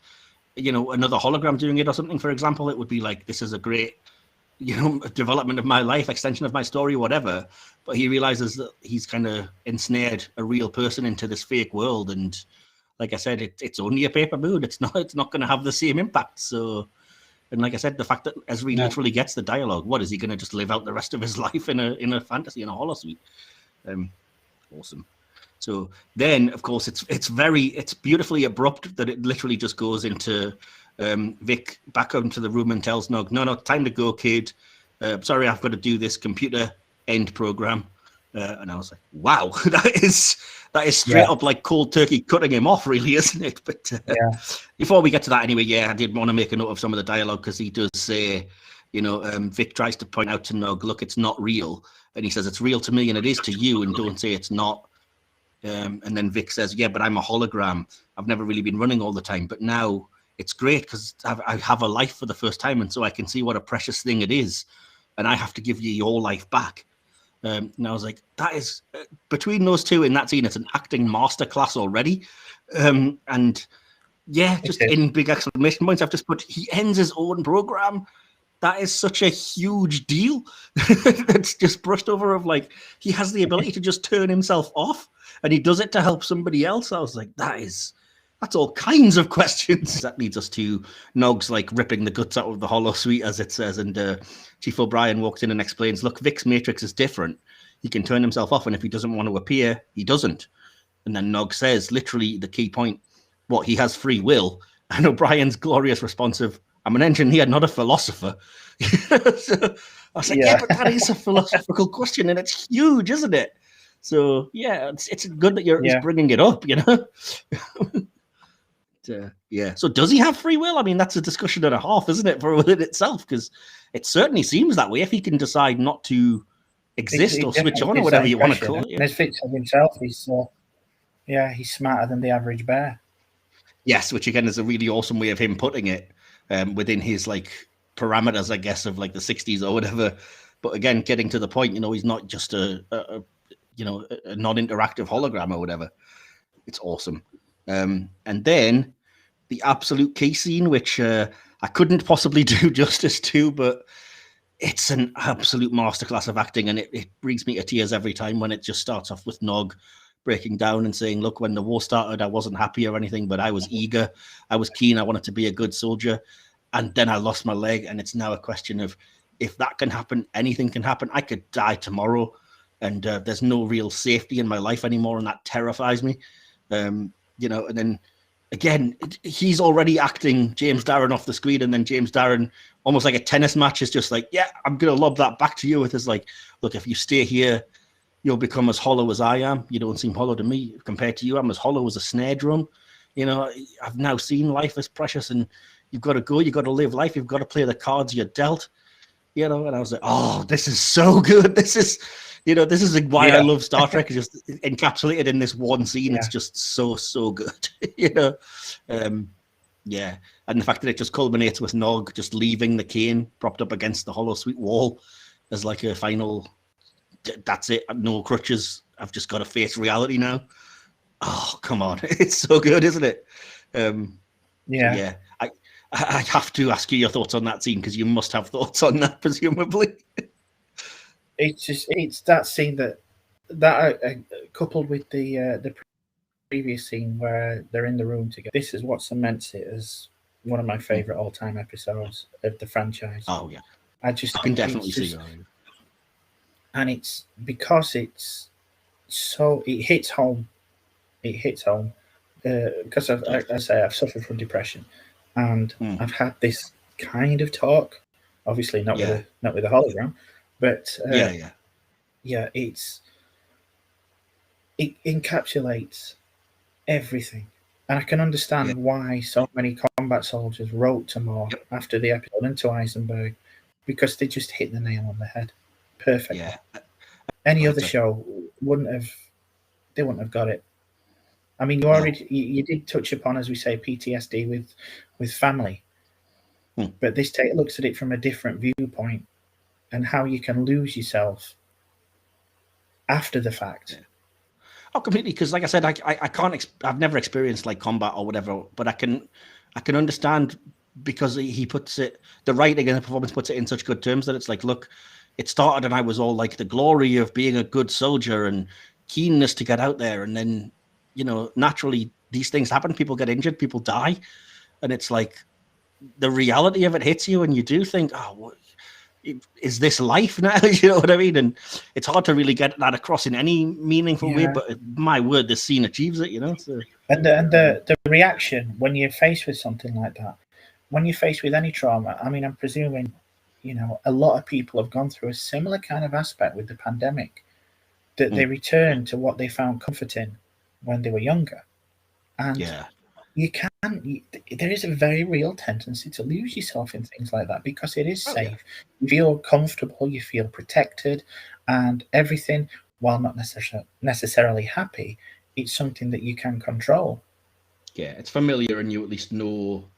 you know, another hologram doing it or something, for example, it would be like, this is a great, you know, development of my life, extension of my story, whatever. But he realizes that he's kind of ensnared a real person into this fake world, and like I said, it's only a paper moon. It's not going to have the same impact. So, and like I said, the fact that Ezri literally gets the dialogue, what is he going to just live out the rest of his life in a fantasy, in a holosuite? Awesome. So then, of course, it's beautifully abrupt that it literally just goes into Vic back into the room and tells Nog, no, time to go, kid. Sorry, I've got to do this computer end program. And I was like, wow, that is straight up like cold turkey cutting him off, really, isn't it? But before we get to that anyway, I did want to make a note of some of the dialogue, because he does say, you know, Vic tries to point out to Nog, look, it's not real. And he says, it's real to me and it is to you, and don't say it's not. And then Vic says, yeah, but I'm a hologram. I've never really been running all the time, but now it's great because I have a life for the first time, and so I can see what a precious thing it is, and I have to give you your life back. And I was like, that is, between those two in that scene, it's an acting masterclass already. And yeah, just in big exclamation points, I've just put, he ends his own program. That is such a huge deal. It's just brushed over of like, he has the ability to just turn himself off, and he does it to help somebody else. I was like, that's all kinds of questions. That leads us to Nog's like ripping the guts out of the holosuite, as it says, and Chief O'Brien walks in and explains, look, Vic's matrix is different. He can turn himself off, and if he doesn't want to appear, he doesn't. And then Nog says, literally the key point, what, he has free will? And O'Brien's glorious response of, I'm an engineer, not a philosopher. So I was like, yeah, but that is a philosophical question, and it's huge, isn't it? So yeah, it's good that you're bringing it up, you know. So does he have free will? I mean, that's a discussion and a half, isn't it, for within itself? Because it certainly seems that way. If he can decide not to exist or switch on or whatever you want to call it. And as Vic said himself, he's smarter than the average bear. Yes, which again is a really awesome way of him putting it, within his like parameters, I guess, of like the 60s or whatever. But again, getting to the point, you know, he's not just a non-interactive hologram or whatever. It's awesome. And then the absolute key scene, which I couldn't possibly do justice to, but it's an absolute masterclass of acting, and it brings me to tears every time when it just starts off with Nog breaking down and saying, look, when the war started, I wasn't happy or anything, but I was eager, I was keen, I wanted to be a good soldier, and then I lost my leg, and it's now a question of, if that can happen, anything can happen. I could die tomorrow, and there's no real safety in my life anymore, and that terrifies me. You know, and then again, he's already acting James Darren off the screen, and then James Darren, almost like a tennis match, is just like, yeah, I'm going to lob that back to you with his like, look, if you stay here, you'll become as hollow as I am. You don't seem hollow to me. Compared to you, I'm as hollow as a snare drum. You know, I've now seen life as precious, and you've got to go, you've got to live life, you've got to play the cards you're dealt. You know, and I was like, oh, this is so good. This is why I love Star Trek. It's just encapsulated in this one scene. It's just so good. You know, and the fact that it just culminates with Nog just leaving the cane propped up against the holosuite wall as like a final. That's it. No crutches. I've just got to face reality now. Oh, come on! It's so good, isn't it? I have to ask you your thoughts on that scene, because you must have thoughts on that, presumably. It's that scene that coupled with the previous scene where they're in the room together. This is what cements it as one of my favorite all-time episodes of the franchise. Oh yeah, I can definitely see that. And it's because it hits home. It hits home because I've suffered from depression, and I've had this kind of talk. Obviously, not with a hologram, but it encapsulates everything, and I can understand why so many combat soldiers wrote to Moore after the episode and to Eisenberg, because they just hit the nail on the head. Perfect. Yeah. Any other show wouldn't have got it. I mean, you did touch upon, as we say, PTSD with family, but this looks at it from a different viewpoint, and how you can lose yourself after the fact. Oh, completely. Because, like I said, I can't. I've never experienced like combat or whatever, but I can understand because he puts it. The writing and the performance puts it in such good terms that it's like, look, it started and I was all like the glory of being a good soldier and keenness to get out there, and then naturally these things happen. People get injured, people die, and it's like the reality of it hits you, and you do think, oh, what, is this life now? You know what I mean? And it's hard to really get that across in any meaningful way, but my word, this scene achieves it, So. And the reaction when you're faced with something like that, when you're faced with any trauma, I mean, I'm presuming, a lot of people have gone through a similar kind of aspect with the pandemic, that they return to what they found comforting when they were younger. And there is a very real tendency to lose yourself in things like that because it is safe. You feel comfortable, you feel protected, and everything, while not necessarily happy, it's something that you can control. Yeah, it's familiar, and you at least know,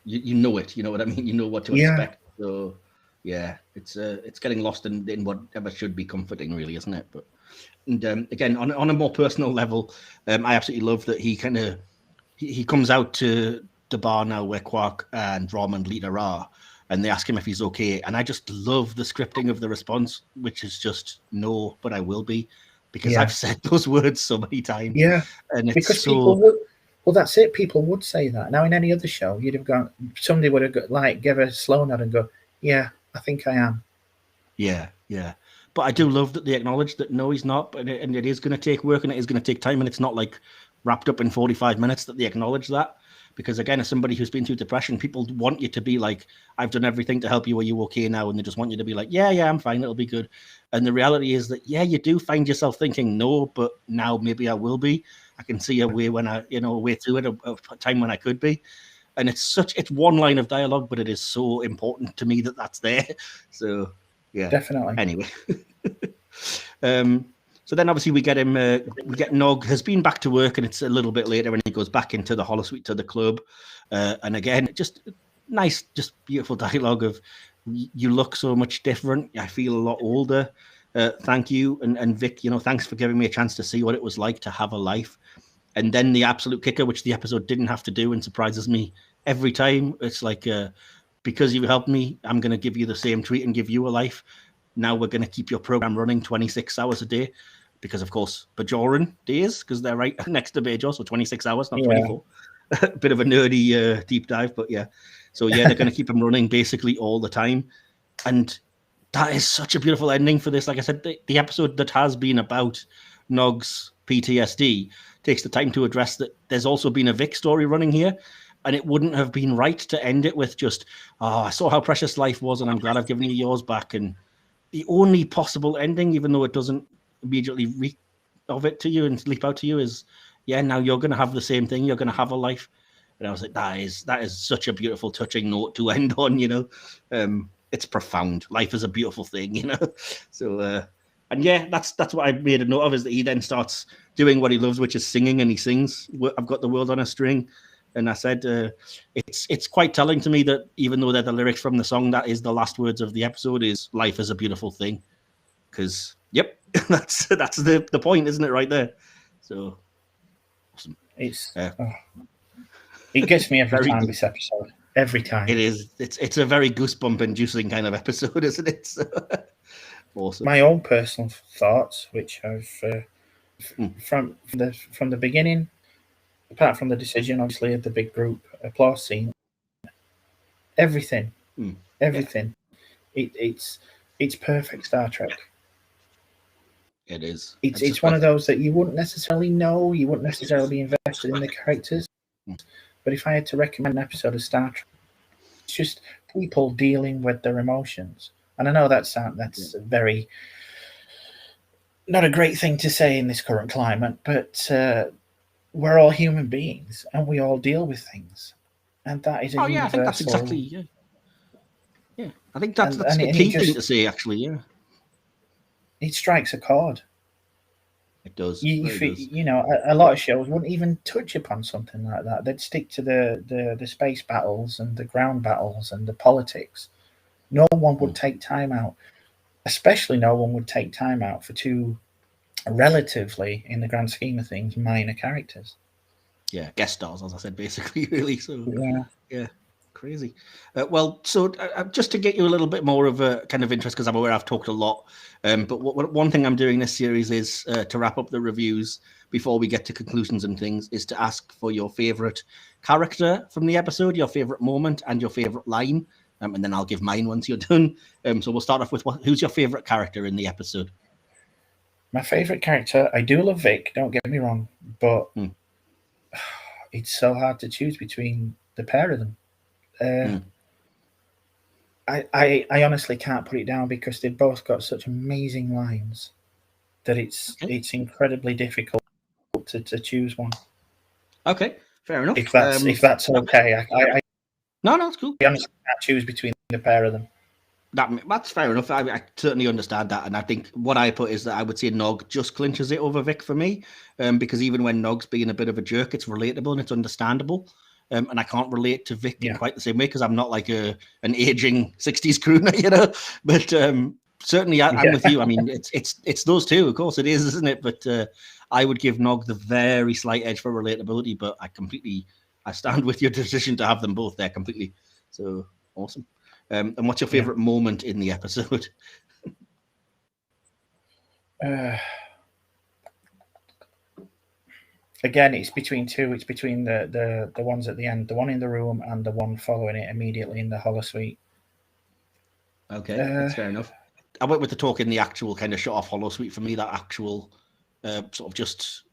you know it. You know what I mean? You know what to expect. So, yeah, it's getting lost in whatever should be comforting, really, isn't it? But again, on a more personal level, I absolutely love that he kind of he comes out to the bar now where Quark and Rom and Lita are, and they ask him if he's okay. And I just love the scripting of the response, which is just no, but I will be, because I've said those words so many times. Yeah, and it's because so. People would, well, that's it. People would say that. Now, in any other show, you'd have gone. Somebody would have give a slow nod and go, "Yeah, I think I am." Yeah. But I do love that they acknowledge that no, he's not, and it is going to take work and it is going to take time, and it's not like wrapped up in 45 minutes. That they acknowledge that, because again, as somebody who's been through depression, people want you to be like, I've done everything to help you. Are you okay now? And they just want you to be like, yeah, I'm fine. It'll be good. And the reality is that, you do find yourself thinking, no, but now maybe I will be. I can see a way when a way through it, a time when I could be. And it's one line of dialogue, but it is so important to me that that's there. So, yeah, definitely. Anyway. So then obviously we get him, we get Nog has been back to work, and it's a little bit later when he goes back into the holosuite to the club. And again, just nice, just beautiful dialogue of, you look so much different. I feel a lot older. Thank you. And Vic, thanks for giving me a chance to see what it was like to have a life. And then the absolute kicker, which the episode didn't have to do and surprises me every time. It's like, because you helped me, I'm going to give you the same treat and give you a life. Now we're going to keep your program running 26 hours a day, because, of course, Bajoran days, because they're right next to Bajor, so 26 hours, not 24. Bit of a nerdy deep dive, but yeah. So, they're going to keep them running basically all the time. And that is such a beautiful ending for this. Like I said, the episode that has been about Nog's PTSD takes the time to address that there's also been a Vic story running here. And it wouldn't have been right to end it with just, I saw how precious life was, and I'm glad I've given you yours back. And the only possible ending, even though it doesn't immediately reek of it to you and leap out to you, is, now you're going to have the same thing. You're going to have a life. And I was like, that is such a beautiful, touching note to end on, It's profound. Life is a beautiful thing, So, and that's what I made a note of, is that he then starts doing what he loves, which is singing, and he sings, I've got the world on a string. And I said, it's quite telling to me that even though they're the lyrics from the song, that is the last words of the episode, is life is a beautiful thing. Because, that's the point, isn't it, right there? So, awesome. It gets me every time, this episode. Every time. It is. It's a very goosebump-inducing kind of episode, isn't it? So, awesome. My own personal thoughts, which I've, from the beginning, apart from the decision, obviously, of the big group applause scene, everything. It's perfect Star Trek. It is. It's one of those that you wouldn't necessarily know, you wouldn't necessarily be invested in the characters. But if I had to recommend an episode of Star Trek, it's just people dealing with their emotions. And I know that's very not a great thing to say in this current climate, but we're all human beings and we all deal with things, and that is a universal. I think that's exactly I think that's the key thing to say, actually. It strikes a chord. It does. A lot of shows wouldn't even touch upon something like that. They'd stick to the space battles and the ground battles and the politics. No one would take time out, especially no one would take time out for two relatively, in the grand scheme of things, minor characters. Yeah, guest stars, as I said, basically, really. So Yeah. Crazy. Well, so just to get you a little bit more of a kind of interest, because I'm aware I've talked a lot, but one thing I'm doing this series is to wrap up the reviews before we get to conclusions and things, is to ask for your favorite character from the episode, your favorite moment, and your favorite line, and then I'll give mine once you're done. So we'll start off with who's your favorite character in the episode? My favorite character, I do love Vic, don't get me wrong, but it's so hard to choose between the pair of them. I honestly can't put it down because they've both got such amazing lines that it's incredibly difficult to choose one. Okay, fair enough. If that's okay, No, it's cool. I honestly can't choose between the pair of them. That's fair enough. I certainly understand that, and I think what I put is that I would say Nog just clinches it over Vic for me, because even when Nog's being a bit of a jerk, it's relatable and it's understandable. And I can't relate to Vic in quite the same way because I'm not like an aging 60s crooner, you know. But certainly, I'm with you. I mean, it's those two, of course, it is, isn't it? But I would give Nog the very slight edge for relatability. But I stand with your decision to have them both there completely. So awesome. And what's your favorite moment in the episode? Again, it's between two. It's between the ones at the end, the one in the room and the one following it immediately in the holosuite. Okay, that's fair enough. I went with the talk in the actual kind of shot-off holosuite for me, that actual sort of just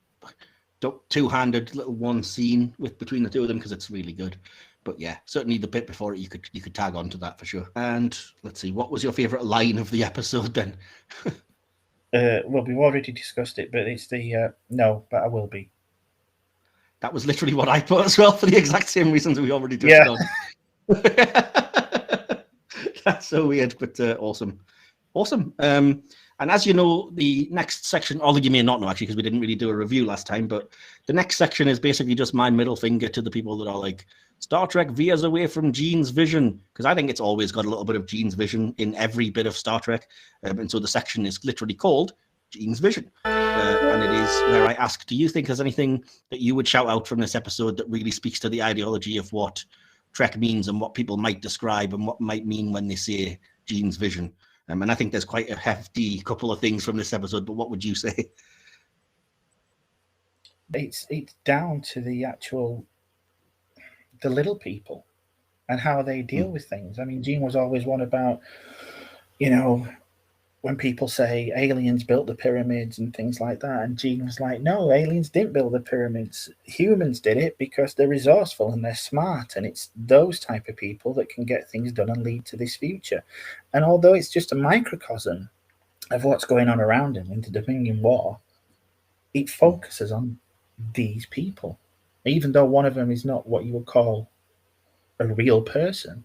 two-handed little one scene between the two of them because it's really good. But yeah, certainly the bit before it, you could tag on to that for sure. And let's see, what was your favorite line of the episode then? Well, we've already discussed it, but it's the no, but I will be. That was literally what I put as well for the exact same reasons we already touched on. That's so weird, but awesome. And as you know, the next section, although you may not know actually, because we didn't really do a review last time, but the next section is basically just my middle finger to the people that are like, Star Trek veers away from Gene's vision, because I think it's always got a little bit of Gene's vision in every bit of Star Trek. And so the section is literally called Gene's Vision. And it is where I ask, do you think there's anything that you would shout out from this episode that really speaks to the ideology of what Trek means and what people might describe and what might mean when they say Gene's vision? And I think there's quite a hefty couple of things from this episode, but what would you say? It's down to the little people and how they deal with things. I mean, Gene was always one about, when people say aliens built the pyramids and things like that, and Gene was like, no, aliens didn't build the pyramids. Humans did it because they're resourceful and they're smart, and it's those type of people that can get things done and lead to this future. And although it's just a microcosm of what's going on around him in the Dominion War, it focuses on these people. Even though one of them is not what you would call a real person,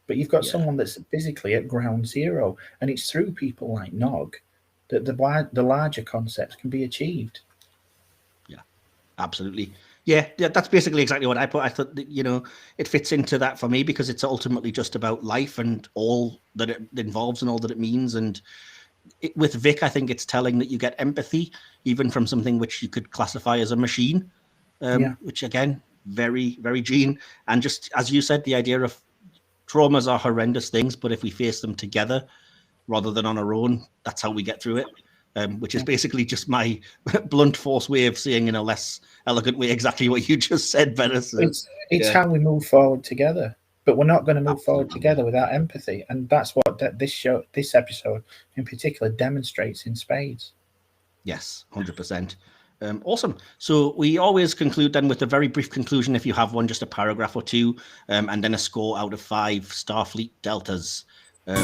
but you've got someone that's physically at ground zero, and it's through people like Nog that the larger concepts can be achieved. Yeah, absolutely. Yeah, that's basically exactly what I put. I thought that, it fits into that for me because it's ultimately just about life and all that it involves and all that it means. And with Vic, I think it's telling that you get empathy even from something which you could classify as a machine, which again, very, very Gene. And just as you said, the idea of traumas are horrendous things, but if we face them together rather than on our own, that's how we get through it. Which is basically just my blunt force way of saying in a less elegant way exactly what you just said, better. So, it's how we move forward together, but we're not going to move forward together without empathy, and that's what this episode in particular demonstrates in spades. Yes, 100%. Awesome. So we always conclude then with a very brief conclusion, if you have one, just a paragraph or two, and then a score out of 5 Starfleet deltas. Your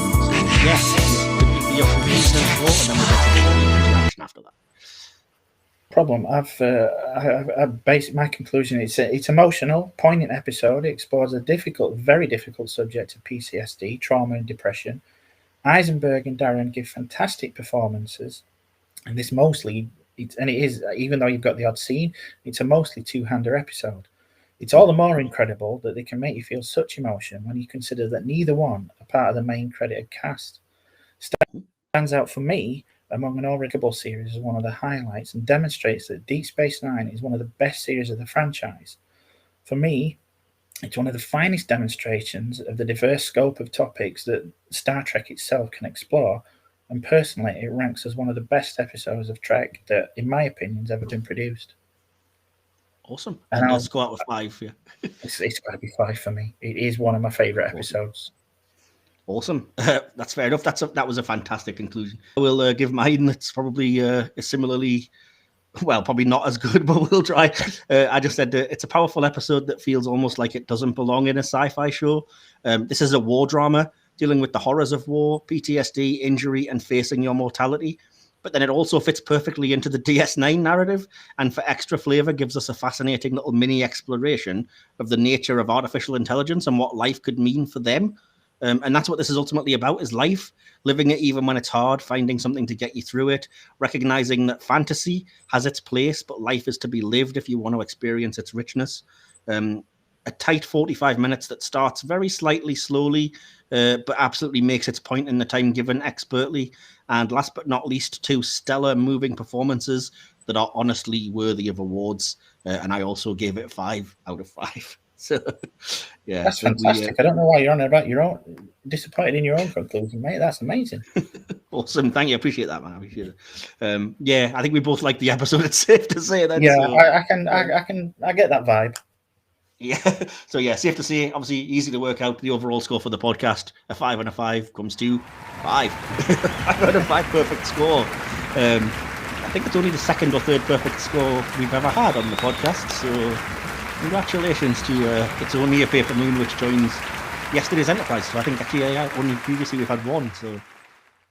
conclusion and score, and then we'll get to the interaction after that. Problem. I've based my conclusion. It's emotional, poignant episode. It explores a very difficult subject of PTSD, trauma, and depression. Eisenberg and Darren give fantastic performances, and this mostly. It is, even though you've got the odd scene, it's a mostly two-hander episode. It's all the more incredible that they can make you feel such emotion when you consider that neither one are part of the main credited cast. Stands out for me among an Origable series as one of the highlights and demonstrates that Deep Space Nine is one of the best series of the franchise. For me, it's one of the finest demonstrations of the diverse scope of topics that Star Trek itself can explore, and personally, it ranks as one of the best episodes of Trek that, in my opinion, has ever been produced. Awesome. And I'll score out with 5. Yeah. It's got to be 5 for me. It is one of my favourite episodes. Awesome. That's fair enough. That was a fantastic conclusion. I will give mine. It's probably similarly, well, probably not as good, but we'll try. I just said it's a powerful episode that feels almost like it doesn't belong in a sci-fi show. This is a war drama dealing with the horrors of war, PTSD, injury, and facing your mortality. But then it also fits perfectly into the DS9 narrative, and for extra flavor gives us a fascinating little mini exploration of the nature of artificial intelligence and what life could mean for them. And that's what this is ultimately about, is life, living it even when it's hard, finding something to get you through it, recognizing that fantasy has its place, but life is to be lived if you want to experience its richness. A tight 45 minutes that starts very slightly slowly, but absolutely makes its point in the time given expertly. And last but not least, 2 stellar moving performances that are honestly worthy of awards. And I also gave it 5 out of 5. So, yeah, that's fantastic. I don't know why you're on about your own, disappointed in your own conclusion, mate. That's amazing. Awesome, thank you. I appreciate that, man. I appreciate it. Yeah, I think we both like the episode. It's safe to say that. Yeah, so. I get that vibe. Yeah, so yeah, safe to say. Obviously, easy to work out. The overall score for the podcast, a 5 and a 5 comes to 5. 5 out of 5, perfect score. I think it's only the second or third perfect score we've ever had on the podcast. So. Congratulations to It's Only a Paper Moon, which joins yesterday's Enterprise. So I think actually only previously we've had 1. So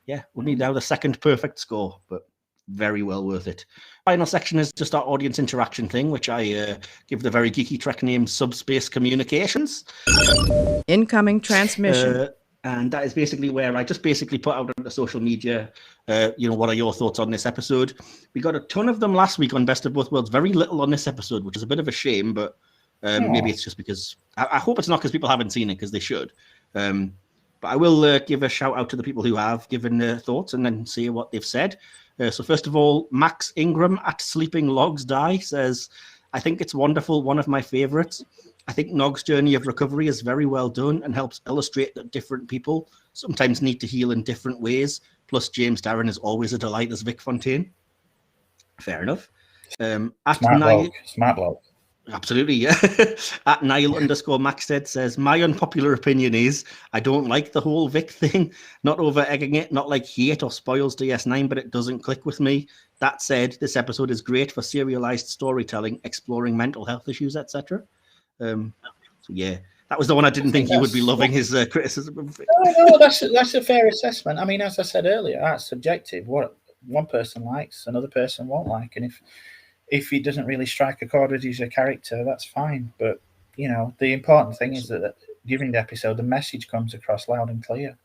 yeah, we'll need now the second perfect score, but very well worth it. Final section is just our audience interaction thing, which I give the very geeky Trek name Subspace Communications. Incoming transmission. And that is basically where I just basically put out on the social media, what are your thoughts on this episode? We got a ton of them last week on Best of Both Worlds. Very little on this episode, which is a bit of a shame, but maybe it's just because... I hope it's not because people haven't seen it, because they should. But I will give a shout out to the people who have given their thoughts and then see what they've said. So first of all, Max Ingram at Sleeping Logs Die says, I think it's wonderful, one of my favorites. I think Nog's journey of recovery is very well done and helps illustrate that different people sometimes need to heal in different ways. Plus, James Darren is always a delight as Vic Fontaine. Fair enough. Smart bloke. Absolutely, yeah. At Niall_Maxted says, my unpopular opinion is I don't like the whole Vic thing. Not over egging it, not like hate or spoils DS9, but it doesn't click with me. That said, this episode is great for serialized storytelling, exploring mental health issues, etc. So yeah, that was the one I didn't think you would be loving his criticism of it. No, that's a fair assessment. I mean, as I said earlier, that's subjective. What one person likes, another person won't like, and if he doesn't really strike a chord with you as a character, that's fine. But the important thing is that during the episode, the message comes across loud and clear.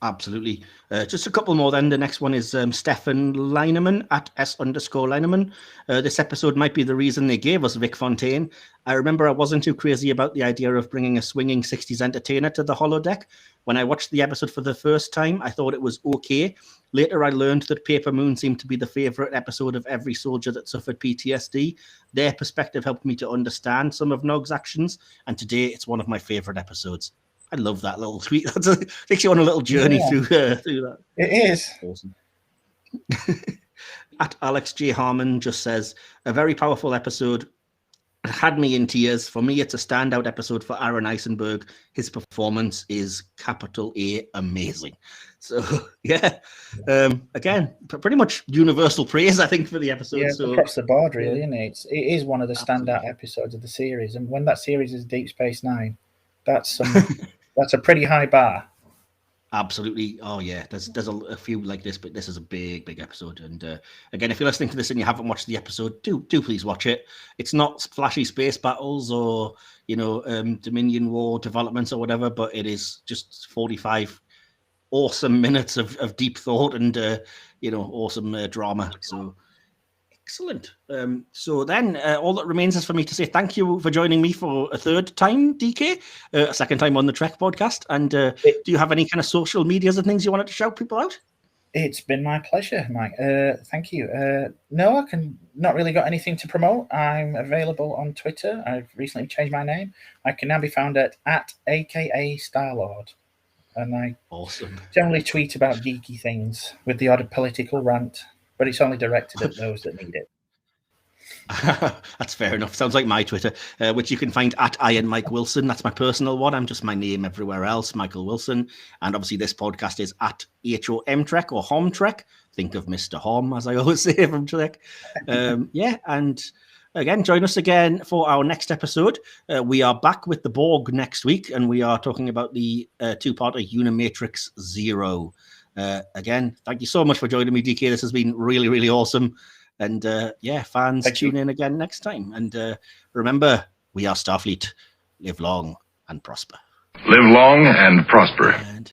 Absolutely. Just a couple more then. The next one is Stefan Leineman at S_Leineman. This episode might be the reason they gave us Vic Fontaine. I remember I wasn't too crazy about the idea of bringing a swinging 60s entertainer to the holodeck. When I watched the episode for the first time, I thought it was okay. Later, I learned that Paper Moon seemed to be the favorite episode of every soldier that suffered PTSD. Their perspective helped me to understand some of Nog's actions, and today it's one of my favorite episodes. I love that little tweet. That takes you on a little journey through that. It is. Awesome. At Alex J. Harmon just says, a very powerful episode. It had me in tears. For me, it's a standout episode for Aaron Eisenberg. His performance is capital A amazing. So, yeah. Again, pretty much universal praise, I think, for the episode. Yeah, so, across the board, really, isn't it? It is one of the standout episodes of the series. And when that series is Deep Space Nine, that's a pretty high bar. Absolutely. Oh yeah, there's a few like this, but this is a big episode. And again, if you're listening to this and you haven't watched the episode, do please watch it. It's not flashy space battles or Dominion War developments or whatever, but it is just 45 awesome minutes of deep thought and awesome drama. So excellent. So then all that remains is for me to say thank you for joining me for a third time, DK, a second time on the Trek podcast. And do you have any kind of social medias and things you wanted to shout people out? It's been my pleasure, Mike. Thank you. No, I can not really got anything to promote. I'm available on Twitter. I've recently changed my name. I can now be found at aka Starlord. And I generally tweet about geeky things with the odd political rant, but it's only directed at those that need it. That's fair enough. Sounds like my Twitter, which you can find at Iron Mike Wilson. That's my personal one. I'm just my name everywhere else, Michael Wilson. And obviously this podcast is at HoM Trek or HoM Trek. Think of Mr. HoM, as I always say from Trek. Yeah, and again, join us again for our next episode. We are back with the Borg next week, and we are talking about the two-parter Unimatrix Zero. Again, thank you so much for joining me, DK. This has been really, really awesome. And yeah, fans, tune in again next time. And remember, we are Starfleet. Live long and prosper. Live long and prosper. And